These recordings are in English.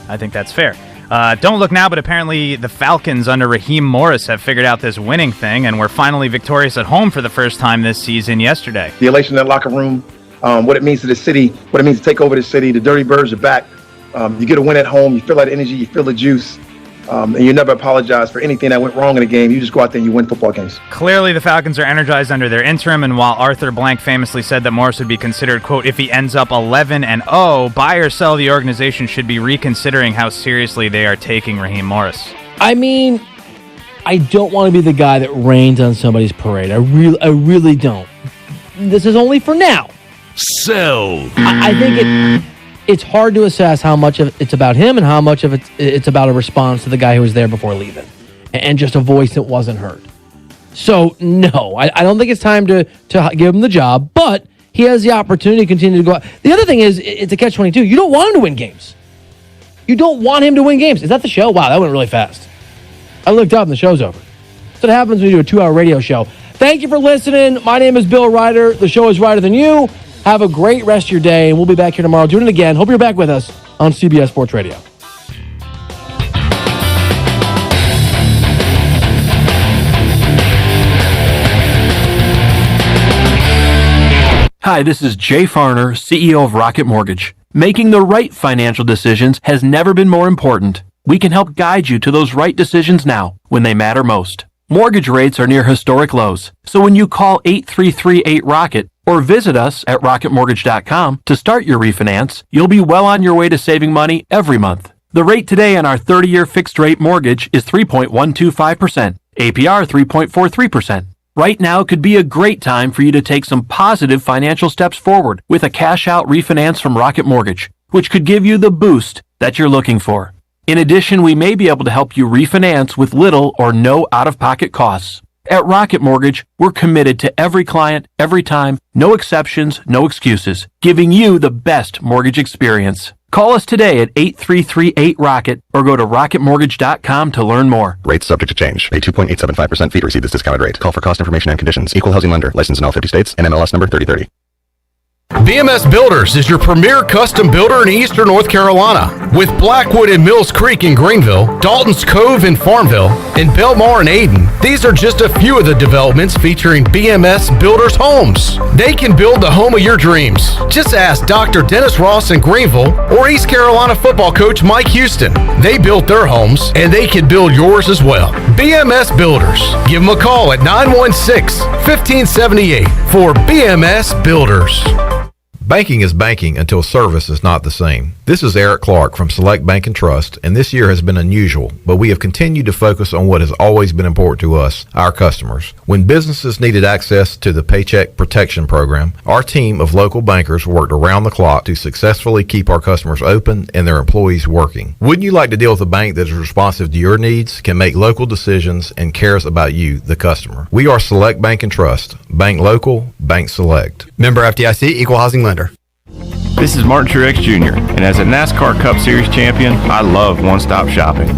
I think that's fair. Don't look now, but apparently the Falcons under Raheem Morris have figured out this winning thing, and we're finally victorious at home for the first time this season yesterday. The elation in that locker room, what it means to the city, what it means to take over the city. The Dirty Birds are back. You get a win at home. You feel that energy. You feel the juice. And you never apologize for anything that went wrong in the game. You just go out there and you win football games. Clearly, the Falcons are energized under their interim, and while Arthur Blank famously said that Morris would be considered, quote, if he ends up 11-0, buy or sell, the organization should be reconsidering how seriously they are taking Raheem Morris. I mean, I don't want to be the guy that rains on somebody's parade. I really don't. This is only for now. Sell. I think it's hard to assess how much of it's about him and how much of it's about a response to the guy who was there before leaving and just a voice that wasn't heard. So, no, I don't think it's time to give him the job, but he has the opportunity to continue to go out. The other thing is, it's a catch-22. You don't want him to win games. You don't want him to win games. Is that the show? Wow, that went really fast. I looked up and the show's over. That's what happens when you do a 2-hour radio show. Thank you for listening. My name is Bill Ryder. The show is Ryder Than You. Have a great rest of your day, and we'll be back here tomorrow doing it again. Hope you're back with us on CBS Sports Radio. Hi, this is Jay Farner, CEO of Rocket Mortgage. Making the right financial decisions has never been more important. We can help guide you to those right decisions now when they matter most. Mortgage rates are near historic lows, so when you call 8338-ROCKET or visit us at rocketmortgage.com to start your refinance, you'll be well on your way to saving money every month. The rate today on our 30-year fixed-rate mortgage is 3.125%, APR 3.43%. Right now could be a great time for you to take some positive financial steps forward with a cash-out refinance from Rocket Mortgage, which could give you the boost that you're looking for. In addition, we may be able to help you refinance with little or no out-of-pocket costs. At Rocket Mortgage, we're committed to every client, every time, no exceptions, no excuses, giving you the best mortgage experience. Call us today at 8338-ROCKET or go to rocketmortgage.com to learn more. Rates subject to change. Pay 2.875% fee to receive this discounted rate. Call for cost information and conditions. Equal housing lender. Licensed in all 50 states. NMLS number 3030. BMS Builders is your premier custom builder in eastern North Carolina. With Blackwood and Mills Creek in Greenville, Dalton's Cove in Farmville, and Belmar in Ayden, these are just a few of the developments featuring BMS Builders homes. They can build the home of your dreams. Just ask Dr. Dennis Ross in Greenville or East Carolina football coach Mike Houston. They built their homes, and they can build yours as well. BMS Builders. Give them a call at 916-1578 for BMS Builders. Banking is banking until service is not the same. This is Eric Clark from Select Bank and Trust, and this year has been unusual, but we have continued to focus on what has always been important to us, our customers. When businesses needed access to the Paycheck Protection Program, our team of local bankers worked around the clock to successfully keep our customers open and their employees working. Wouldn't you like to deal with a bank that is responsive to your needs, can make local decisions, and cares about you, the customer? We are Select Bank and Trust. Bank local, bank select. Member FDIC, equal housing lender. This is Martin Truex Jr., and as a NASCAR Cup Series champion, I love one-stop shopping.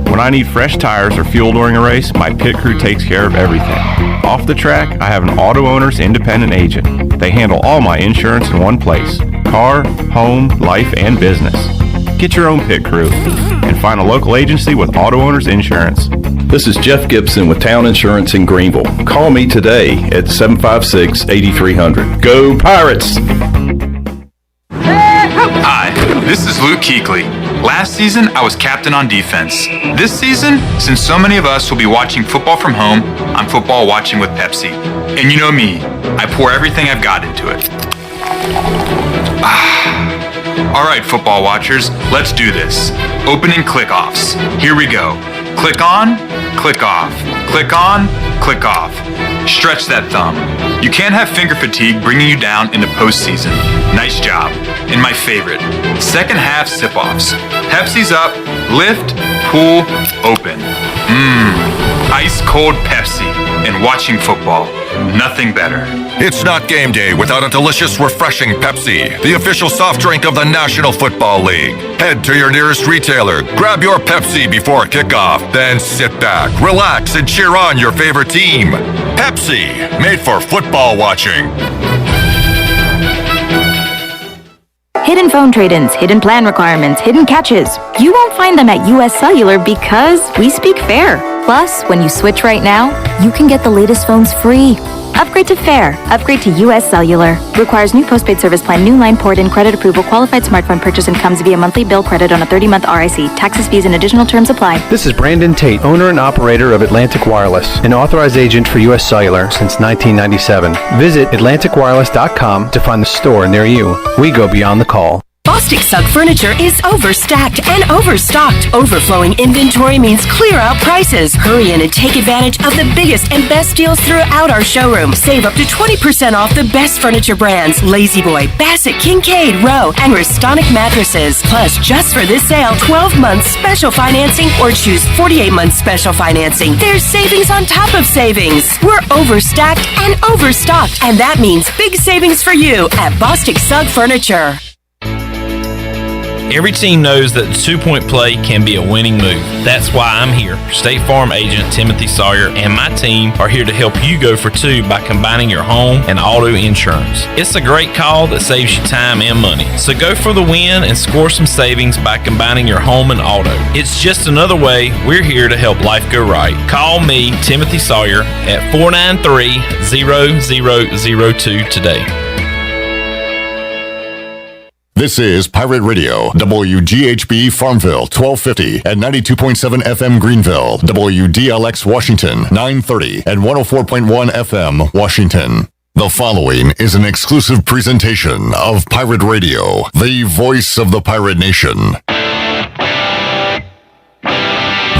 When I need fresh tires or fuel during a race, my pit crew takes care of everything. Off the track, I have an auto owner's independent agent. They handle all my insurance in one place: car, home, life, and business. Get your own pit crew and find a local agency with auto owner's insurance. This is Jeff Gibson with Town Insurance in Greenville. Call me today at 756-8300. Go Pirates! Hi, this is Luke Kuechly. Last season, I was captain on defense. This season, since so many of us will be watching football from home, I'm football watching with Pepsi. And you know me, I pour everything I've got into it. All right, football watchers, let's do this. Opening click-offs. Here we go. Click on, click off. Click on, click off. Stretch that thumb. You can't have finger fatigue bringing you down in the postseason. Nice job. And my favorite, second half sip-offs. Pepsi's up, lift, pull, open. Ice cold Pepsi and watching football. Nothing better. It's not game day without a delicious, refreshing Pepsi, the official soft drink of the National Football League. Head to your nearest retailer, grab your Pepsi before kickoff, then sit back, relax, and cheer on your favorite team. Pepsi, made for football watching. hidden phone trade-ins, hidden plan requirements, hidden catches. You won't find them at US Cellular because we speak fair. Plus, when you switch right now, you can get the latest phones free. Upgrade to Fair. Upgrade to US Cellular. Requires new postpaid service plan, new line port, and credit approval. Qualified smartphone purchase and comes via monthly bill credit on a 30-month RIC. Taxes, fees, and additional terms apply. This is Brandon Tate, owner and operator of Atlantic Wireless, an authorized agent for US Cellular since 1997. Visit AtlanticWireless.com to find the store near you. We go beyond the call. Bostic Sugg Furniture is overstacked and overstocked. Overflowing inventory means clear out prices. Hurry in and take advantage of the biggest and best deals throughout our showroom. Save up to 20% off the best furniture brands: Lazy Boy, Bassett, Kincaid, Rowe, and Restonic mattresses. Plus, just for this sale, 12 months special financing or choose 48 months special financing. There's savings on top of savings. We're overstacked and overstocked, and that means big savings for you at Bostic Sugg Furniture. Every team knows that the two-point play can be a winning move. That's why I'm here. State Farm agent Timothy Sawyer and my team are here to help you go for two by combining your home and auto insurance. It's a great call that saves you time and money. So go for the win and score some savings by combining your home and auto. It's just another way we're here to help life go right. Call me, Timothy Sawyer, at 493-0002 today. This is Pirate Radio, WGHB Farmville, 1250 and 92.7 FM Greenville, WDLX Washington, 930 and 104.1 FM Washington. The following is an exclusive presentation of Pirate Radio, the voice of the pirate nation.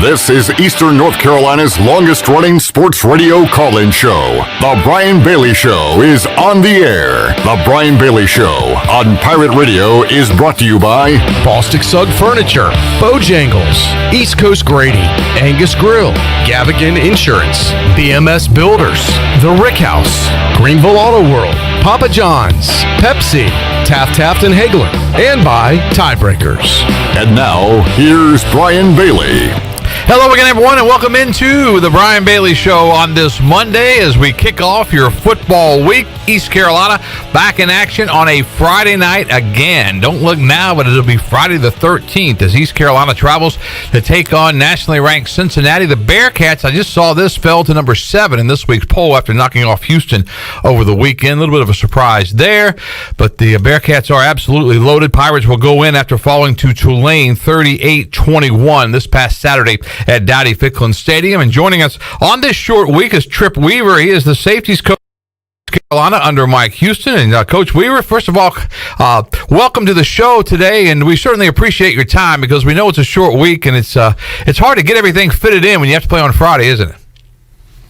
This is Eastern North Carolina's longest-running sports radio call-in show. The Brian Bailey Show is on the air. The Brian Bailey Show on Pirate Radio is brought to you by Bostic Sugg Furniture, Bojangles, East Coast Grading, Angus Grill, Gavigan Insurance, BMS Builders, The Rick House, Greenville Auto World, Papa John's, Pepsi, Taft and Hagler, and by Tiebreakers. And now, here's Brian Bailey. Hello again, everyone, and welcome into the Brian Bailey Show on this Monday as we kick off your football week. East Carolina back in action on a Friday night again. Don't look now, but it'll be Friday the 13th as East Carolina travels to take on nationally ranked Cincinnati. The Bearcats, I just saw this, fell to number 7 in this week's poll after knocking off Houston over the weekend. A little bit of a surprise there, but the Bearcats are absolutely loaded. Pirates will go in after falling to Tulane 38-21 this past Saturday at Dowdy-Ficklin Stadium. And joining us on this short week is Tripp Weaver. He is the safeties coach of Carolina under Mike Houston. And Coach Weaver, first of all, welcome to the show today, and we certainly appreciate your time because we know it's a short week and it's hard to get everything fitted in when you have to play on Friday, isn't it?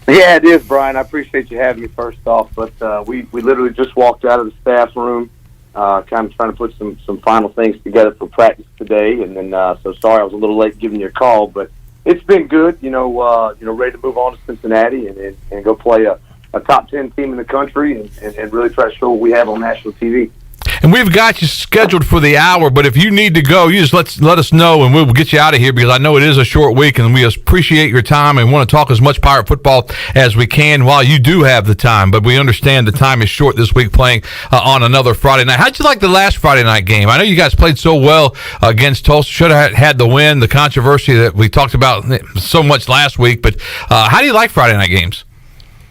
Yeah, it is, Brian. I appreciate you having me first off, but we literally just walked out of the staff room, kind of trying to put some final things together for practice today, and then so sorry I was a little late giving you a call, but it's been good, ready to move on to Cincinnati and go play a top 10 team in the country and really try to show what we have on national TV. And we've got you scheduled for the hour, but if you need to go, you just let us know, and we'll get you out of here because I know it is a short week, and we appreciate your time and want to talk as much Pirate football as we can while you do have the time. But we understand the time is short this week playing on another Friday night. How'd you like the last Friday night game? I know you guys played so well against Tulsa. Should have had the win, the controversy that we talked about so much last week. But how do you like Friday night games?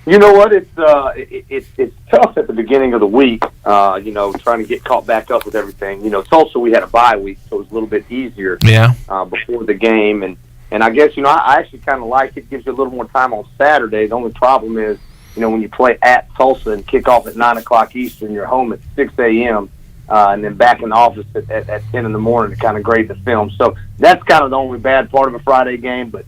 You know what? It's tough at the beginning of the week, trying to get caught back up with everything. Tulsa, we had a bye week, so it was a little bit easier before the game. And I guess, I actually kind of like it. Gives you a little more time on Saturday. The only problem is, when you play at Tulsa and kick off at 9 o'clock Eastern, you're home at 6 a.m., and then back in the office at 10 in the morning to kind of grade the film. So that's kind of the only bad part of a Friday game, but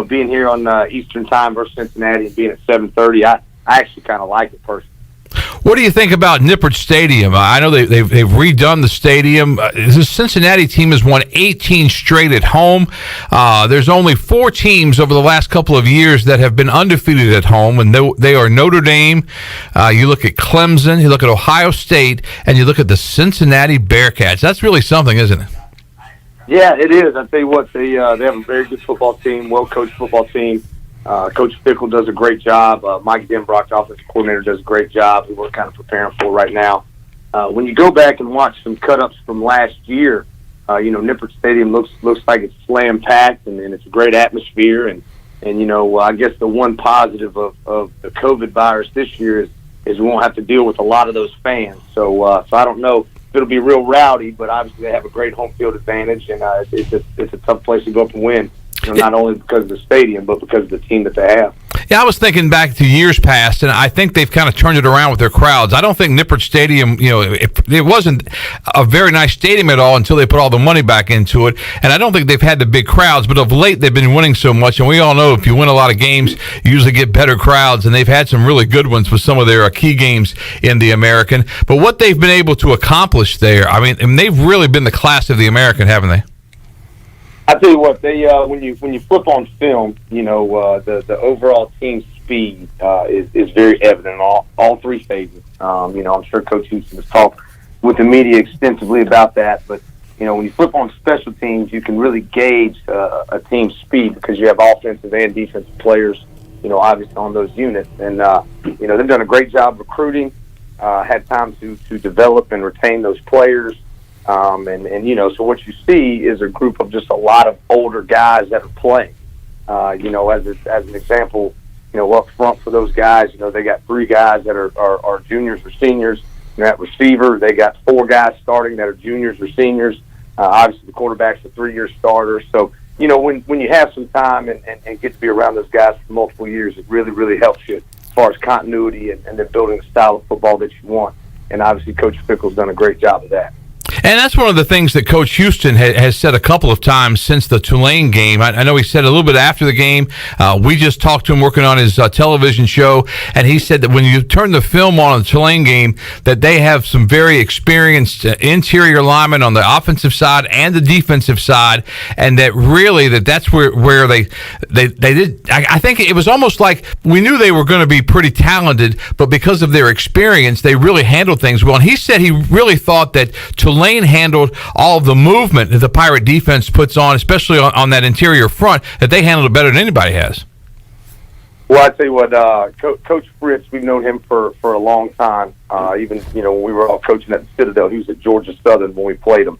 being here on Eastern time versus Cincinnati and being at 7:30, I actually kind of like it personally. What do you think about Nippert Stadium? I know they've redone the stadium. The Cincinnati team has won 18 straight at home. There's only 4 teams over the last couple of years that have been undefeated at home, and they are Notre Dame. You look at Clemson, you look at Ohio State, and you look at the Cincinnati Bearcats. That's really something, isn't it? Yeah, it is. I tell you what, they have a very good football team, well-coached football team. Coach Fickle does a great job. Mike Denbrock, the offensive coordinator, does a great job. Who we're kind of preparing for right now. When you go back and watch some cut-ups from last year, Nippert Stadium looks like it's slam-packed, and it's a great atmosphere. And I guess the one positive of the COVID virus this year is we won't have to deal with a lot of those fans. So I don't know if it'll be real rowdy, but obviously they have a great home field advantage, and it's a tough place to go up and win. Not only because of the stadium, but because of the team that they have. Yeah, I was thinking back to years past, and I think they've kind of turned it around with their crowds. I don't think Nippert Stadium, it wasn't a very nice stadium at all until they put all the money back into it, and I don't think they've had the big crowds, but of late they've been winning so much, and we all know if you win a lot of games, you usually get better crowds, and they've had some really good ones with some of their key games in the American. But what they've been able to accomplish there, I mean they've really been the class of the American, haven't they? I tell you what, they when you flip on film, the overall team speed is very evident in all three phases. I'm sure Coach Houston has talked with the media extensively about that, but when you flip on special teams, you can really gauge a team's speed because you have offensive and defensive players, obviously on those units, and they've done a great job recruiting, had time to develop and retain those players. So what you see is a group of just a lot of older guys that are playing. As an example, up front for those guys, they got 3 guys that are juniors or seniors. At receiver, they got 4 guys starting that are juniors or seniors. Obviously, the quarterback's a 3-year starter. So, when you have some time and get to be around those guys for multiple years, it really, really helps you as far as continuity and then building the style of football that you want. And obviously, Coach Fickle's done a great job of that. And that's one of the things that Coach Houston has said a couple of times since the Tulane game. I know he said a little bit after the game. We just talked to him working on his television show, and he said that when you turn the film on the Tulane game, that they have some very experienced interior linemen on the offensive side and the defensive side, and that really that's where they did. I think it was almost like we knew they were going to be pretty talented, but because of their experience, they really handled things well. And he said he really thought that Tulane handled all of the movement that the Pirate defense puts on, especially on that interior front, that they handled it better than anybody has. Well, I tell you what, Coach Fritz, we've known him for a long time. Even when we were all coaching at the Citadel, he was at Georgia Southern when we played him.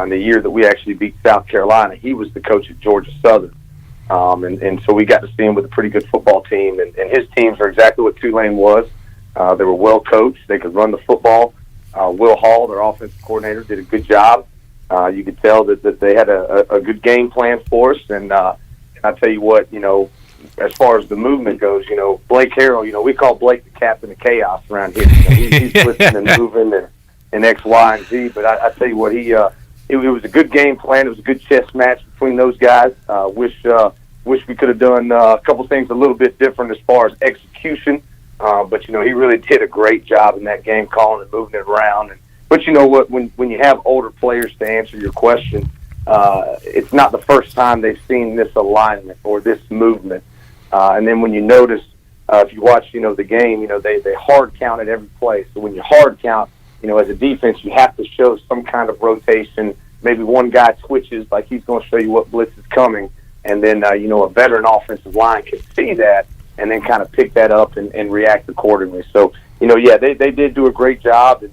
In the year that we actually beat South Carolina, he was the coach at Georgia Southern, and so we got to see him with a pretty good football team. And his teams are exactly what Tulane was. They were well coached. They could run the football. Will Hall, their offensive coordinator, did a good job. You could tell that they had a good game plan for us. And I tell you what, as far as the movement goes, Blake Harrell, we call Blake the captain of chaos around here. He's twisting and moving and X, Y, and Z. But I tell you what, it was a good game plan. It was a good chess match between those guys. Wish we could have done a couple things a little bit different as far as execution. But he really did a great job in that game, calling and moving it around. But you know what? When you have older players, to answer your question, it's not the first time they've seen this alignment or this movement. And then when you notice, if you watch, the game, they hard count at every play. So when you hard count, as a defense, you have to show some kind of rotation. Maybe one guy twitches, like he's going to show you what blitz is coming, and then a veteran offensive line can see that and then kind of pick that up and react accordingly. So, they did do a great job,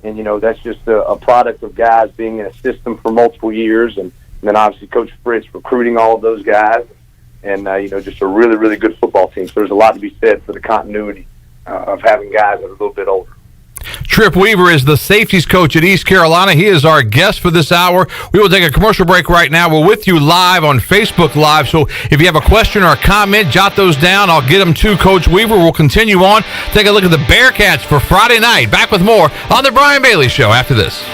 and that's just a product of guys being in a system for multiple years, and then obviously Coach Fritz recruiting all of those guys, and, just a really, really good football team. So there's a lot to be said for the continuity of having guys that are a little bit older. Tripp Weaver is the safeties coach at East Carolina. He is our guest for this hour. We will take a commercial break right now. We're with you live on Facebook Live, so if you have a question or a comment, jot those down. I'll get them to Coach Weaver. We'll continue on. Take a look at the Bearcats for Friday night. Back with more on the Brian Bailey Show after this.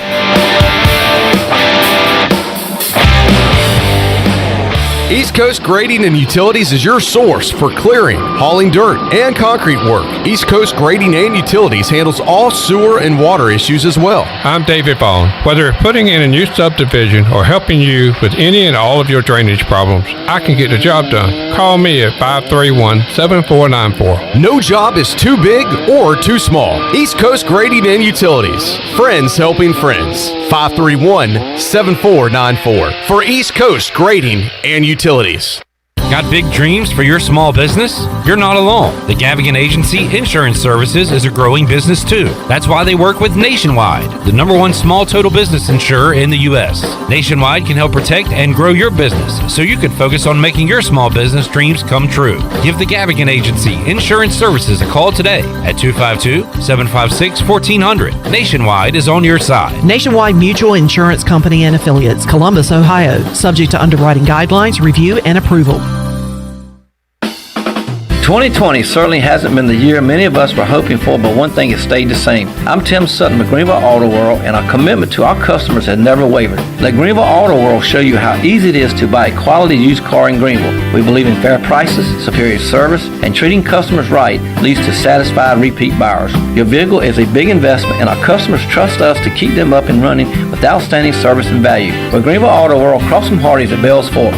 East Coast Grading and Utilities is your source for clearing, hauling dirt, and concrete work. East Coast Grading and Utilities handles all sewer and water issues as well. I'm David Vaughn. Whether putting in a new subdivision or helping you with any and all of your drainage problems, I can get the job done. Call me at 531-7494. No job is too big or too small. East Coast Grading and Utilities. Friends helping friends. 531-7494 for East Coast Grading and Utilities. Got big dreams for your small business? You're not alone. The Gavigan Agency Insurance Services is a growing business too. That's why they work with Nationwide, the #1 small total business insurer in the U.S. Nationwide can help protect and grow your business so you can focus on making your small business dreams come true. Give the Gavigan Agency Insurance Services a call today at 252-756-1400. Nationwide is on your side. Nationwide Mutual Insurance Company and Affiliates, Columbus, Ohio. Subject to underwriting guidelines, review, and approval. 2020 certainly hasn't been the year many of us were hoping for, but one thing has stayed the same. I'm Tim Sutton with Greenville Auto World, and our commitment to our customers has never wavered. Let Greenville Auto World show you how easy it is to buy a quality used car in Greenville. We believe in fair prices, superior service, and treating customers right leads to satisfied repeat buyers. Your vehicle is a big investment, and our customers trust us to keep them up and running with outstanding service and value. With Greenville Auto World, cross from Hardee's at Bells Fork.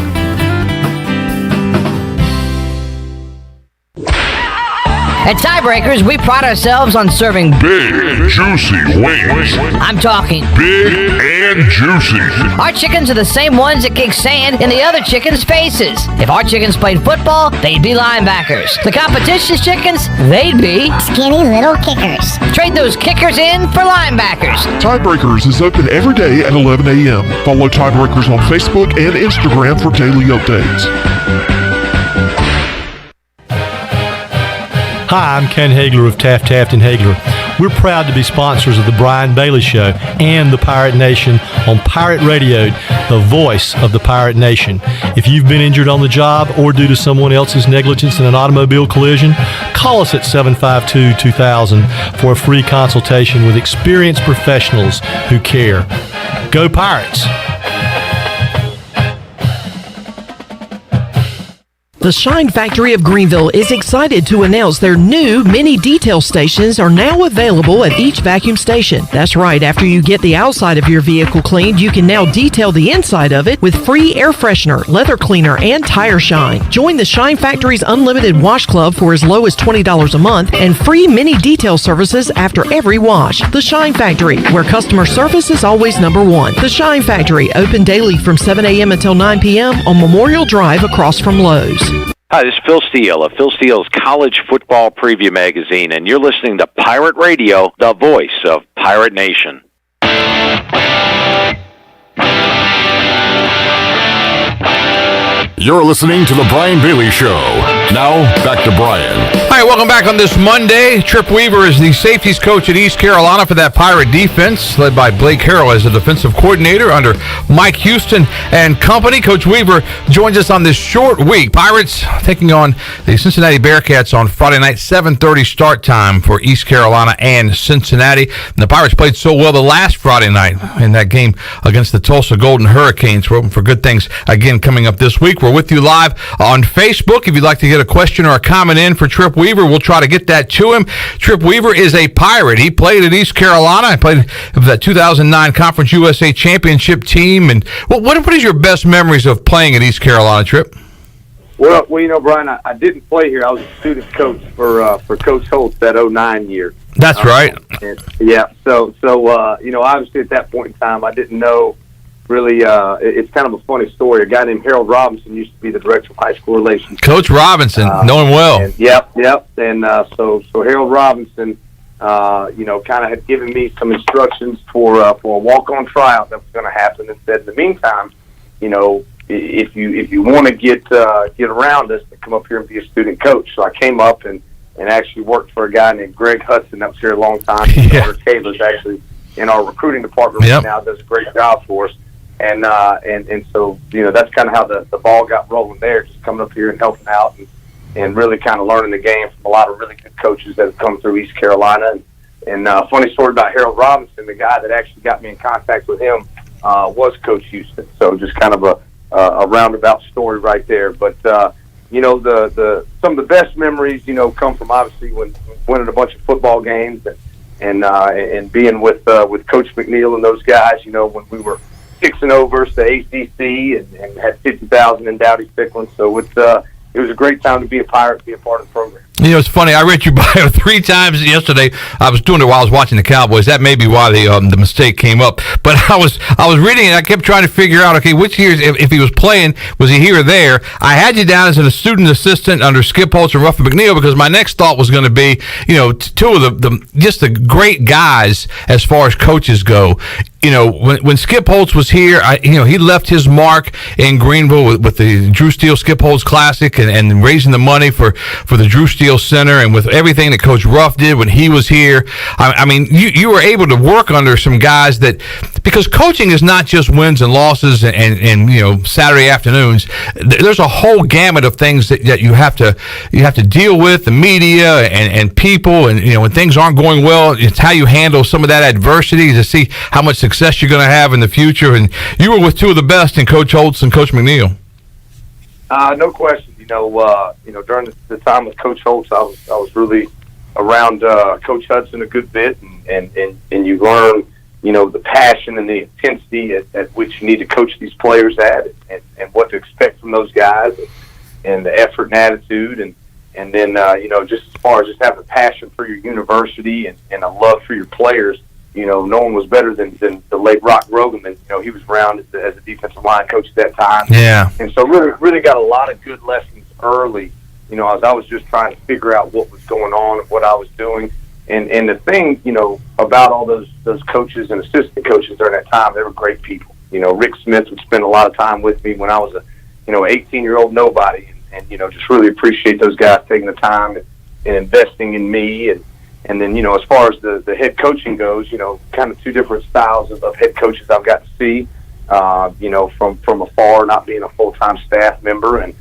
At Tiebreakers, we pride ourselves on serving big, juicy wings. I'm talking big and juicy. Our chickens are the same ones that kick sand in the other chickens' faces. If our chickens played football, they'd be linebackers. The competition's chickens, they'd be skinny little kickers. Trade those kickers in for linebackers. Tiebreakers is open every day at 11 a.m. Follow Tiebreakers on Facebook and Instagram for daily updates. Hi, I'm Ken Hagler of Taft and Hagler. We're proud to be sponsors of the Brian Bailey Show and the Pirate Nation on Pirate Radio, the voice of the Pirate Nation. If you've been injured on the job or due to someone else's negligence in an automobile collision, call us at 752-2000 for a free consultation with experienced professionals who care. Go Pirates! The Shine Factory of Greenville is excited to announce their new mini detail stations are now available at each vacuum station. That's right, after you get the outside of your vehicle cleaned, you can now detail the inside of it with free air freshener, leather cleaner, and tire shine. Join the Shine Factory's Unlimited Wash Club for as low as $20 a month and free mini detail services after every wash. The Shine Factory, where customer service is always #1. The Shine Factory, open daily from 7 a.m. until 9 p.m. on Memorial Drive across from Lowe's. Hi, this is Phil Steele of Phil Steele's College Football Preview Magazine, and you're listening to Pirate Radio, the voice of Pirate Nation. You're listening to The Brian Bailey Show. Now, back to Brian. All right, welcome back on this Monday. Tripp Weaver is the safeties coach at East Carolina for that Pirate defense, led by Blake Harrell as the defensive coordinator under Mike Houston and company. Coach Weaver joins us on this short week. Pirates taking on the Cincinnati Bearcats on Friday night, 7:30 start time for East Carolina and Cincinnati. And the Pirates played so well the last Friday night in that game against the Tulsa Golden Hurricanes. We're hoping for good things again coming up this week. We're with you live on Facebook. If you'd like to get a question or a comment in for Tripp Weaver, we'll try to get that to him. Tripp Weaver is a Pirate. He played at East Carolina. He played for that 2009 Conference USA Championship team. And what is your best memories of playing at East Carolina, Tripp? Well, you know, Brian, I didn't play here. I was a student coach for Coach Holtz that 2009 year. That's right. Yeah. So you know, obviously at that point in time, I didn't know really. It's kind of a funny story. A guy named Harold Robinson used to be the director of high school relations. Coach Robinson, know him well. Yep. And so Harold Robinson, you know, kind of had given me some instructions for a walk-on tryout that was going to happen, and said in the meantime, you know, if you want to get around us, to come up here and be a student coach. So I came up and actually worked for a guy named Greg Hudson that was here a long time. Yeah. Taylor's actually in our recruiting department right now, does a great job for us. And so, you know, that's kind of how the ball got rolling there, just coming up here and helping out and really kind of learning the game from a lot of really good coaches that have come through East Carolina. And funny story about Harold Robinson, the guy that actually got me in contact with him was Coach Houston. So just kind of a roundabout story right there. But, you know, some of the best memories, you know, come from obviously when winning a bunch of football games and being with Coach McNeil and those guys, you know, when we were 6-0 versus the ACC and had 50,000 in Dowdy Ficklen. So it's it was a great time to be a Pirate, be a part of the program. You know, it's funny. I read your bio 3 times yesterday. I was doing it while I was watching the Cowboys. That may be why the mistake came up. But I was reading it. I kept trying to figure out, okay, which years, if he was playing, was he here or there? I had you down as a student assistant under Skip Holtz and Ruffin McNeil because my next thought was going to be, you know, two of the great guys as far as coaches go. You know, when Skip Holtz was here, he left his mark in Greenville with the Drew Steele Skip Holtz Classic and raising the money for the Drew Steele Center, and with everything that Coach Ruff did when he was here. I mean, you were able to work under some guys that, because coaching is not just wins and losses and you know, Saturday afternoons. There's a whole gamut of things that you have to deal with, the media and people, and you know, when things aren't going well, it's how you handle some of that adversity to see how much success you're going to have in the future. And you were with two of the best in Coach Holtz and Coach McNeil. No question. You know, during the time with Coach Holtz, I was really around Coach Hudson a good bit, and you learn, you know, the passion and the intensity at which you need to coach these players at, and what to expect from those guys, and the effort and attitude, and then you know, just as far as just having a passion for your university and a love for your players. You know, no one was better than the late Rock Rogaman. You know, he was around as a defensive line coach at that time. Yeah. And so really got a lot of good lessons early, you know, as I was just trying to figure out what was going on and what I was doing. And the thing, you know, about all those coaches and assistant coaches during that time, they were great people. You know, Rick Smith would spend a lot of time with me when I was a, you know, 18-year-old nobody. And, you know, just really appreciate those guys taking the time and investing in me. And then, you know, as far as the head coaching goes, you know, kind of two different styles of head coaches I've got to see, you know, from afar, not being a full-time staff member. And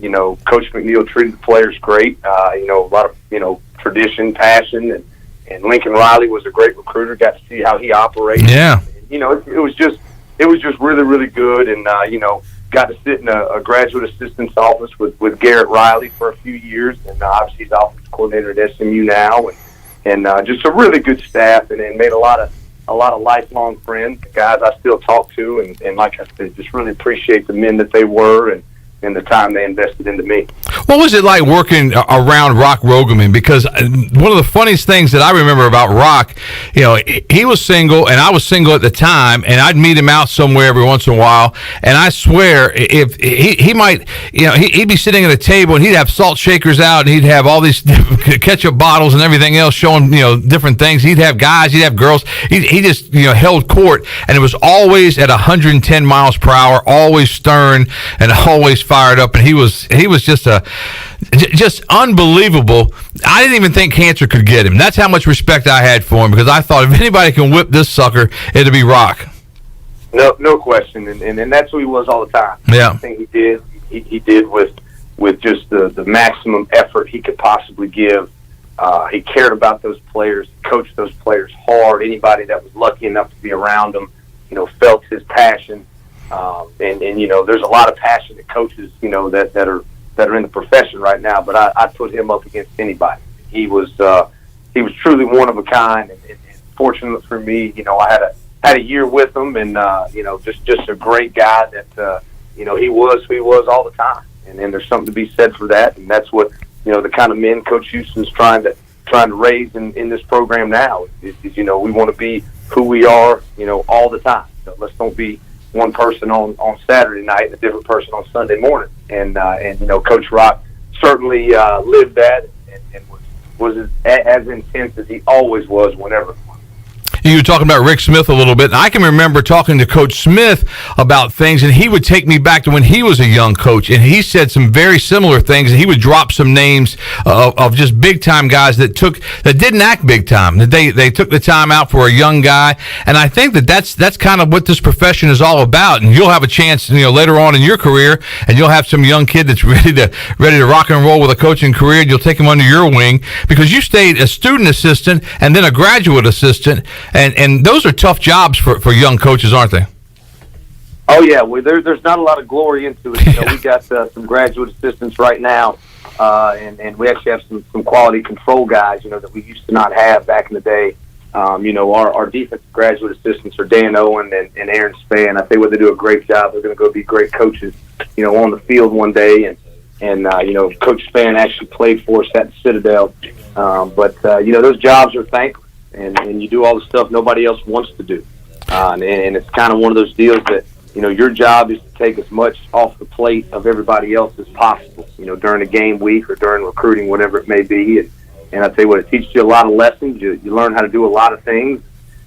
you know, Coach McNeil treated the players great. You know, a lot of, you know, tradition, passion. And Lincoln Riley was a great recruiter, got to see how he operates. Yeah. And, you know, it was just really, really good. And, you know, got to sit in a graduate assistant's office with Garrett Riley for a few years, and obviously he's offensive coordinator at SMU now, and just a really good staff, and made a lot of lifelong friends, guys I still talk to, and like I said, just really appreciate the men that they were and the time they invested into me. What was it like working around Rock Rogaman? Because one of the funniest things that I remember about Rock, you know, he was single and I was single at the time, and I'd meet him out somewhere every once in a while, and I swear if he might, you know, he'd be sitting at a table and he'd have salt shakers out and he'd have all these ketchup bottles and everything else showing, you know, different things. He'd have guys, he'd have girls. He just, you know, held court, and it was always at 110 miles per hour, always stern and always fired up, and he was just unbelievable. I didn't even think cancer could get him. That's how much respect I had for him, because I thought if anybody can whip this sucker, it'd be Rock. No question, and that's who he was all the time. Yeah. Everything he did with just the maximum effort he could possibly give. He cared about those players, coached those players hard. Anybody that was lucky enough to be around him, you know, felt his passion. And you know, there's a lot of passionate coaches, you know, that are in the profession right now, but I put him up against anybody. He was truly one of a kind, and fortunate for me, you know, I had a year with him, and you know, just a great guy that you know, he was who he was all the time, and there's something to be said for that, and that's what, you know, the kind of men Coach Houston's trying to raise in this program now. Is you know, we want to be who we are, you know, all the time. So let's don't be one person on Saturday night and a different person on Sunday morning. And you know, Coach Rock certainly lived that and was as intense as he always was whenever. You were talking about Rick Smith a little bit, and I can remember talking to Coach Smith about things, and he would take me back to when he was a young coach, and he said some very similar things, and he would drop some names of just big-time guys that didn't act big-time, that they took the time out for a young guy, and I think that's kind of what this profession is all about, and you'll have a chance, you know, later on in your career, and you'll have some young kid that's ready to rock and roll with a coaching career, and you'll take him under your wing, because you stayed a student assistant and then a graduate assistant. And those are tough jobs for young coaches, aren't they? Oh yeah, well, there's not a lot of glory into it. You know, we got some graduate assistants right now, and we actually have some quality control guys, you know, that we used to not have back in the day. You know, our defensive graduate assistants are Dan Owen and Aaron Spann. I think they do a great job. They're going to go be great coaches, you know, on the field one day. And Coach Spann actually played for us at the Citadel. But those jobs are thankless, and you do all the stuff nobody else wants to do. And it's kind of one of those deals that, your job is to take as much off the plate of everybody else as possible, during a game week or during recruiting, whatever it may be. And I tell you what, it teaches you a lot of lessons. You learn how to do a lot of things,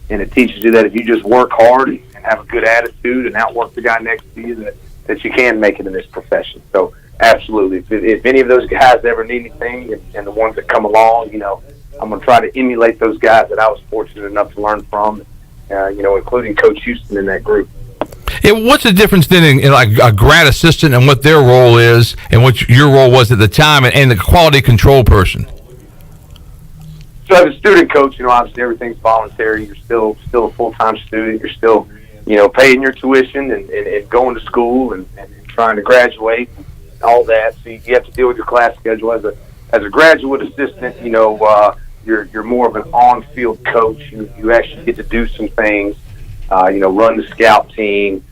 and it teaches you that if you just work hard and have a good attitude and outwork the guy next to you, that you can make it in this profession. So, absolutely. If any of those guys ever need anything, and the ones that come along, I'm going to try to emulate those guys that I was fortunate enough to learn from, including Coach Houston in that group. Yeah, what's the difference then in like a grad assistant and what their role is and what your role was at the time and the quality control person? So as a student coach, obviously everything's voluntary. You're still a full-time student. You're still, paying your tuition and going to school and trying to graduate and all that. So you have to deal with your class schedule. As a graduate assistant, you're more of an on-field coach. You actually get to do some things. Run the scout team.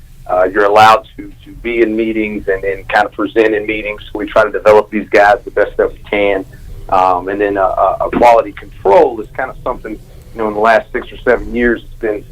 You're allowed to be in meetings and kind of present in meetings. So we try to develop these guys the best that we can. And then a quality control is kind of something, in the last 6 or 7 years it's been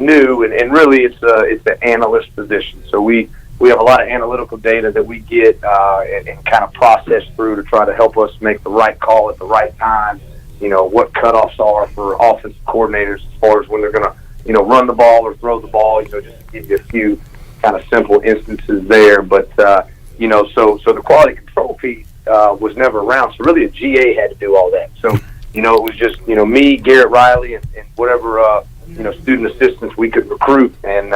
new, and really it's the analyst position. So we have a lot of analytical data that we get and kind of process through to try to help us make the right call at the right time. What cutoffs are for offensive coordinators as far as when they're going to run the ball or throw the ball. Just to give you a few kind of simple instances there. But so the quality control piece was never around. So really a GA had to do all that. So, it was just, me, Garrett Riley, and whatever, student assistants we could recruit. And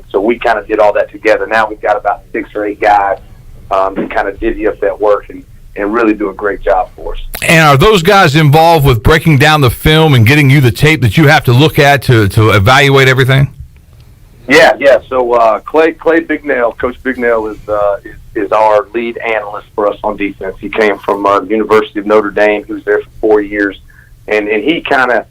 so we kind of did all that together. Now we've got about 6 or 8 guys to kind of divvy up that work and really do a great job for us. And are those guys involved with breaking down the film and getting you the tape that you have to look at to evaluate everything? Yeah. So Clay Bignell, Coach Bignell is our lead analyst for us on defense. He came from the University of Notre Dame. He was there for 4 years, and he kind of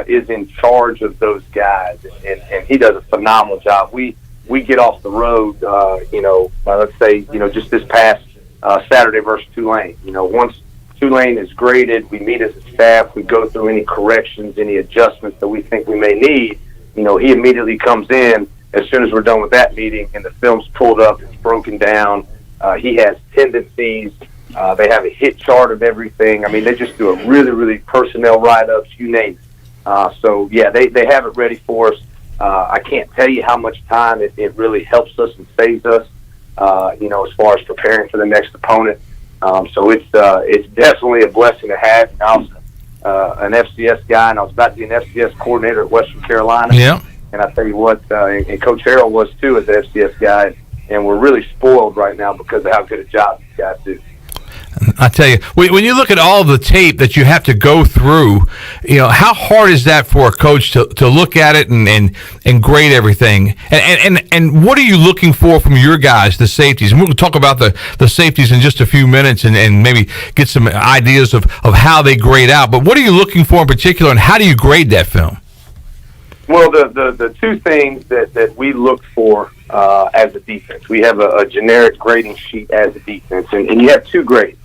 is in charge of those guys, and he does a phenomenal job. We get off the road, let's say, just this past Saturday versus Tulane. Once Tulane is graded, we meet as a staff, we go through any corrections, any adjustments that we think we may need. He immediately comes in as soon as we're done with that meeting, and the film's pulled up, it's broken down. He has tendencies. They have a hit chart of everything. I mean, they just do a really, really personnel write-ups, you name it. So, yeah, they have it ready for us. I can't tell you how much time it really helps us and saves us, as far as preparing for the next opponent. So it's definitely a blessing to have. I was an FCS guy, and I was about to be an FCS coordinator at Western Carolina. Yeah. And I tell you what, and Coach Harrell was too as an FCS guy, and we're really spoiled right now because of how good a job these guys do. I tell you, when you look at all the tape that you have to go through, how hard is that for a coach to look at it and grade everything? And what are you looking for from your guys, the safeties? And we'll talk about the safeties in just a few minutes and maybe get some ideas of how they grade out. But what are you looking for in particular, and how do you grade that film? Well, the two things that we look for as a defense, we have a generic grading sheet as a defense, and you have 2 grades.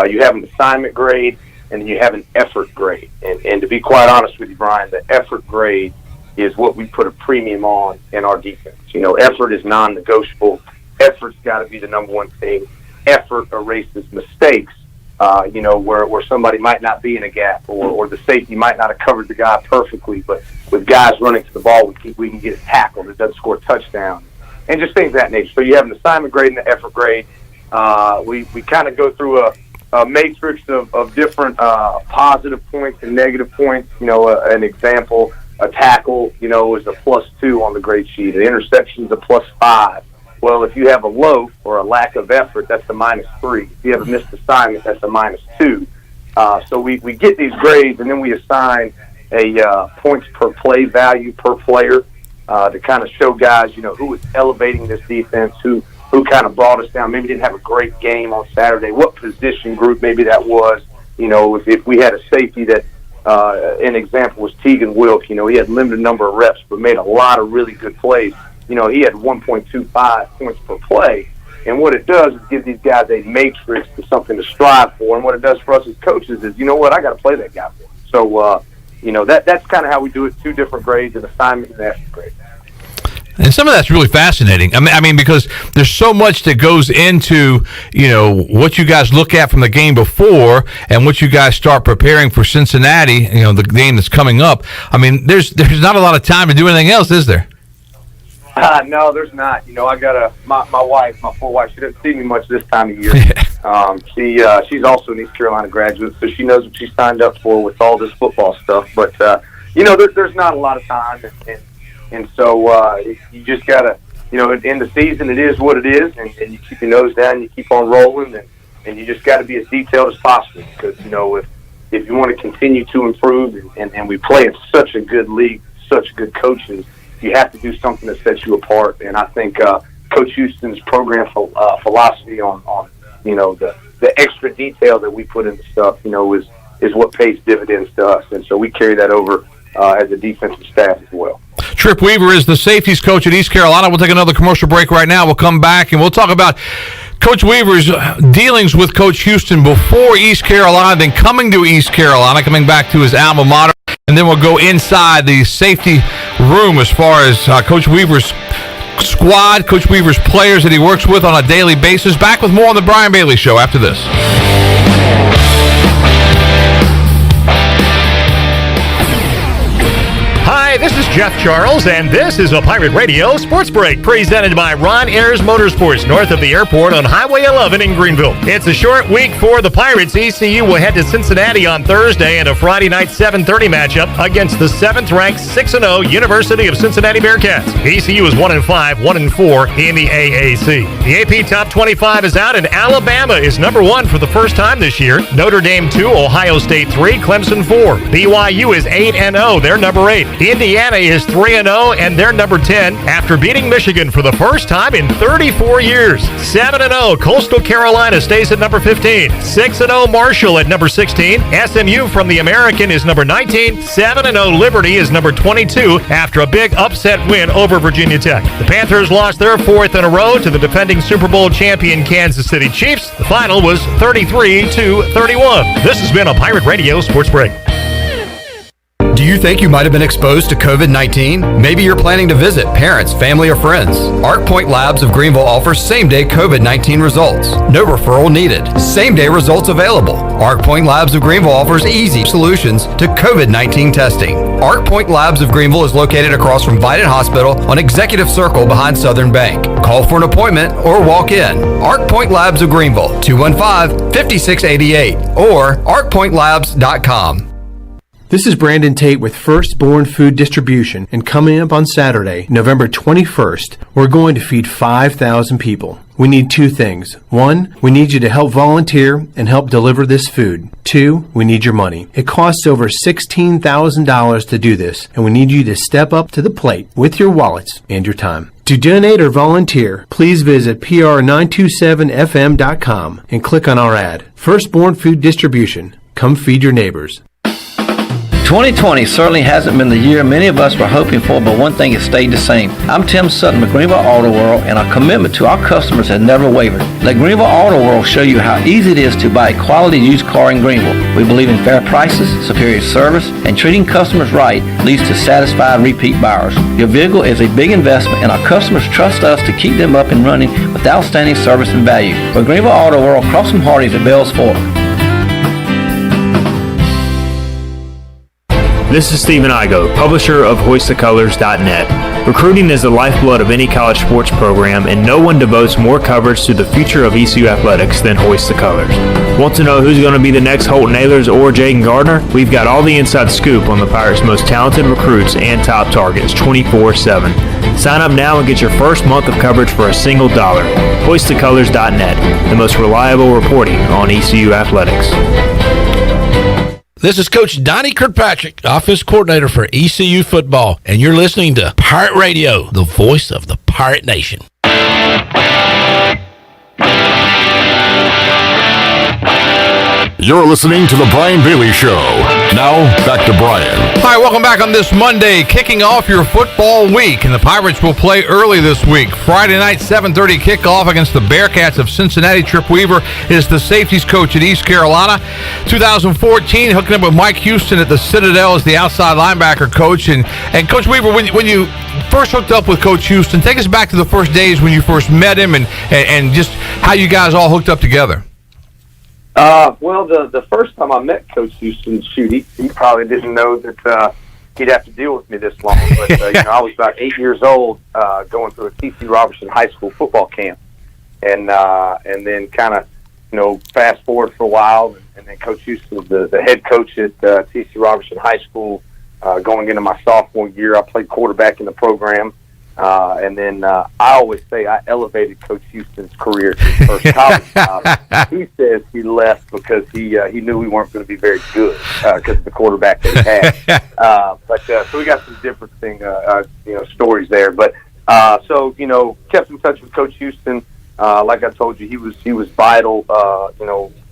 You have an assignment grade, and you have an effort grade. And to be quite honest with you, Brian, the effort grade is what we put a premium on in our defense. Effort is non-negotiable. Effort's got to be the number one thing. Effort erases mistakes, where somebody might not be in a gap or the safety might not have covered the guy perfectly, but with guys running to the ball, we can get it tackled. It doesn't score a touchdown. And just things of that nature. So you have an assignment grade and an effort grade. We kind of go through a matrix of different positive points and negative points. An example, a tackle, is a +2 on the grade sheet. An interception is a +5. Well, if you have a loaf or a lack of effort, that's a -3. If you have a missed assignment, that's a -2. So we get these grades, and then we assign a points per play value per player to kind of show guys, who was elevating this defense, who kind of brought us down, maybe didn't have a great game on Saturday, what position group maybe that was. If we had a safety that, an example was Tegan Wilk, he had limited number of reps but made a lot of really good plays. He had 1.25 points per play. And what it does is give these guys a matrix to something to strive for. And what it does for us as coaches is, you know what, I got to play that guy for. So, that's kind of how we do it, 2 different grades, an assignment and after grade. And some of that's really fascinating. I mean, because there's so much that goes into, what you guys look at from the game before and what you guys start preparing for Cincinnati, the game that's coming up. I mean, there's not a lot of time to do anything else, is there? No, there's not. I got my wife, my poor wife. She doesn't see me much this time of year. She's also an East Carolina graduate, so she knows what she signed up for with all this football stuff. But there's not a lot of time, and so you just gotta, in the season, it is what it is, and you keep your nose down, you keep on rolling, and you just got to be as detailed as possible because if you want to continue to improve, and we play in such a good league, such good coaches. You have to do something that sets you apart, and I think Coach Houston's program philosophy on the extra detail that we put into stuff, is what pays dividends to us, and so we carry that over as a defensive staff as well. Tripp Weaver is the safeties coach at East Carolina. We'll take another commercial break right now. We'll come back and we'll talk about Coach Weaver's dealings with Coach Houston before East Carolina, then coming to East Carolina, coming back to his alma mater. And then we'll go inside the safety room as far as Coach Weaver's squad, Coach Weaver's players that he works with on a daily basis. Back with more on the Brian Bailey Show after this. Hi, this is Jeff Charles, and this is a Pirate Radio Sports Break presented by Ron Ayers Motorsports north of the airport on Highway 11 in Greenville. It's a short week for the Pirates. ECU will head to Cincinnati on Thursday in a Friday night 7:30 matchup against the 7th-ranked 6-0 University of Cincinnati Bearcats. ECU is 1-5, 1-4 in the AAC. The AP Top 25 is out, and Alabama is number 1 for the first time this year. Notre Dame 2, Ohio State 3, Clemson 4. BYU is 8-0. They're number 8. Indiana is 3-0, and they're number 10 after beating Michigan for the first time in 34 years. 7-0, Coastal Carolina stays at number 15. 6-0, Marshall at number 16. SMU from the American is number 19. 7-0, Liberty is number 22 after a big upset win over Virginia Tech. The Panthers lost their 4th in a row to the defending Super Bowl champion Kansas City Chiefs. The final was 33-31. This has been a Pirate Radio Sports Break. Do you think you might have been exposed to COVID-19? Maybe you're planning to visit parents, family, or friends. Arc Point Labs of Greenville offers same-day COVID-19 results. No referral needed. Same-day results available. Arc Point Labs of Greenville offers easy solutions to COVID-19 testing. Arc Point Labs of Greenville is located across from Vidant Hospital on Executive Circle behind Southern Bank. Call for an appointment or walk in. Arc Point Labs of Greenville, 215-5688 or arcpointlabs.com. This is Brandon Tate with Firstborn Food Distribution, and coming up on Saturday, November 21st, we're going to feed 5,000 people. We need 2 things. 1, we need you to help volunteer and help deliver this food. 2, we need your money. It costs over $16,000 to do this, and we need you to step up to the plate with your wallets and your time. To donate or volunteer, please visit pr927fm.com and click on our ad. Firstborn Food Distribution. Come feed your neighbors. 2020 certainly hasn't been the year many of us were hoping for, but one thing has stayed the same. I'm Tim Sutton with Greenville Auto World, and our commitment to our customers has never wavered. Let Greenville Auto World show you how easy it is to buy a quality used car in Greenville. We believe in fair prices, superior service, and treating customers right leads to satisfied repeat buyers. Your vehicle is a big investment, and our customers trust us to keep them up and running with outstanding service and value. For Greenville Auto World, cross from Hardee's at Bells Fork. This is Stephen Igo, publisher of HoistTheColors.net. Recruiting is the lifeblood of any college sports program, and no one devotes more coverage to the future of ECU athletics than Hoist the Colors. Want to know who's going to be the next Holton Ahlers or Jaden Gardner? We've got all the inside scoop on the Pirates' most talented recruits and top targets 24/7. Sign up now and get your first month of coverage for a single $1. HoistTheColors.net, the most reliable reporting on ECU athletics. This is Coach Donnie Kirkpatrick, Office Coordinator for ECU Football, and you're listening to Pirate Radio, the voice of the Pirate Nation. You're listening to The Brian Bailey Show. Now, back to Brian. All right, welcome back on this Monday, kicking off your football week. And the Pirates will play early this week. Friday night, 7:30 kickoff against the Bearcats of Cincinnati. Tripp Weaver is the safeties coach at East Carolina. 2014, hooking up with Mike Houston at the Citadel as the outside linebacker coach. And Coach Weaver, when you first hooked up with Coach Houston, take us back to the first days when you first met him and just how you guys all hooked up together. Well, the first time I met Coach Houston, he probably didn't know that he'd have to deal with me this long. But I was about 8 years old, going through a T.C. Robertson High School football camp, and then kind of fast forward for a while, and then Coach Houston was the head coach at T.C. Robertson High School. Going into my sophomore year, I played quarterback in the program. And then I always say I elevated Coach Houston's career to his first college job. He says he left because he knew we weren't going to be very good because of the quarterback that he had. So we got some different stories there. But so kept in touch with Coach Houston. Like I told you, he was vital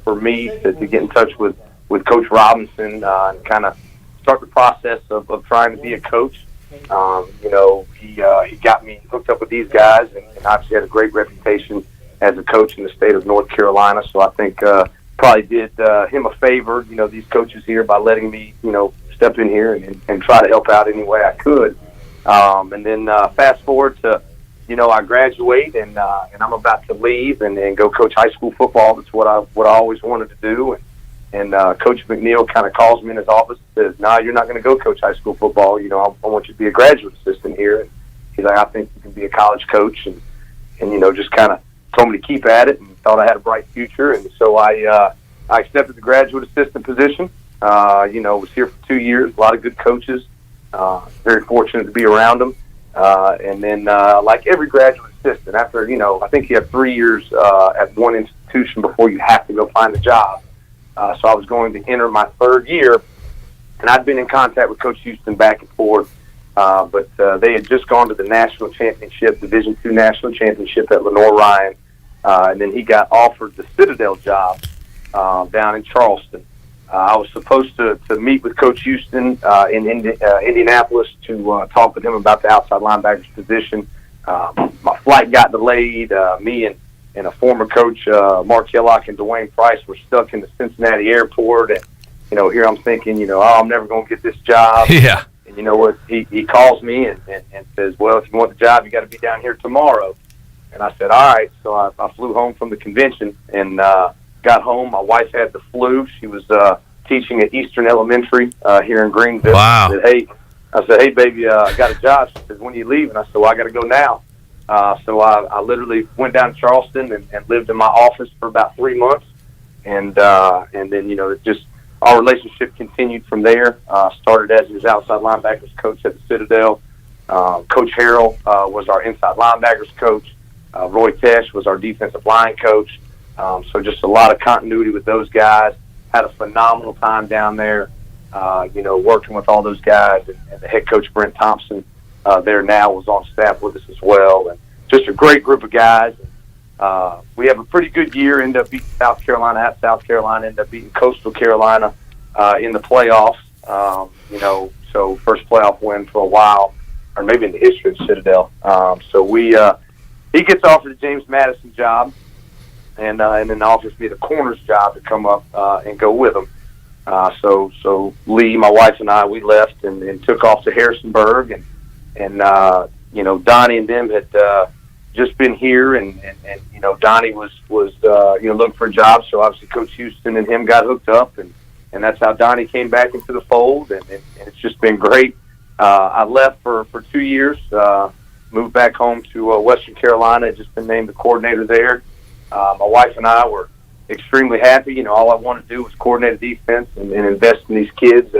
for me to get in touch with Coach Robinson and kind of start the process of trying to be a coach. He got me hooked up with these guys, and obviously had a great reputation as a coach in the state of North Carolina. So I think probably did him a favor, these coaches here, by letting me, step in here and try to help out any way I could. And then fast forward to, I graduate and I'm about to leave and go coach high school football. That's what I always wanted to do. And Coach McNeil kind of calls me in his office and says, "No, you're not going to go coach high school football. I want you to be a graduate assistant here." And he's like, "I think you can be a college coach." And just kind of told me to keep at it and thought I had a bright future. And so I accepted the graduate assistant position. Was here for 2 years, a lot of good coaches. Very fortunate to be around them. And then like every graduate assistant, after, I think you have 3 years at one institution before you have to go find a job. So I was going to enter my third year, and I'd been in contact with Coach Houston back and forth, but they had just gone to the national championship, Division II national championship at Lenore-Ryan, and then he got offered the Citadel job down in Charleston. I was supposed to meet with Coach Houston in Indianapolis to talk with him about the outside linebackers position. My flight got delayed. Me and a former coach, Mark Hillock and Dwayne Price, were stuck in the Cincinnati airport. And, here I'm thinking, I'm never going to get this job. Yeah. And you know what? He calls me and says, "Well, if you want the job, you got to be down here tomorrow." And I said, "All right." So I flew home from the convention and got home. My wife had the flu. She was teaching at Eastern Elementary here in Greenville. Wow. I said, "Hey, baby, I got a job." She said, "When are you leaving?" I said, "Well, I got to go now." So I literally went down to Charleston and lived in my office for about 3 months. And then, it just, our relationship continued from there. Started as his outside linebackers coach at the Citadel. Coach Harrell was our inside linebackers coach. Roy Tesh was our defensive line coach. So just a lot of continuity with those guys. Had a phenomenal time down there, working with all those guys. And the head coach, Brent Thompson, there now was on staff with us as well, and just a great group of guys. We have a pretty good year. End up beating South Carolina at South Carolina. End up beating Coastal Carolina in the playoffs. So first playoff win for a while, or maybe in the history of Citadel. So he gets offered the James Madison job, and then offers me the corners job to come up and go with him. So Lee, my wife, and I, we left and took off to Harrisonburg, and Donnie and them had just been here, and Donnie was looking for a job. So obviously Coach Houston and him got hooked up, and that's how Donnie came back into the fold, and it's just been great. I left for 2 years, moved back home to Western Carolina, just been named the coordinator there. My wife and I were extremely happy. All I wanted to do was coordinate a defense and invest in these kids.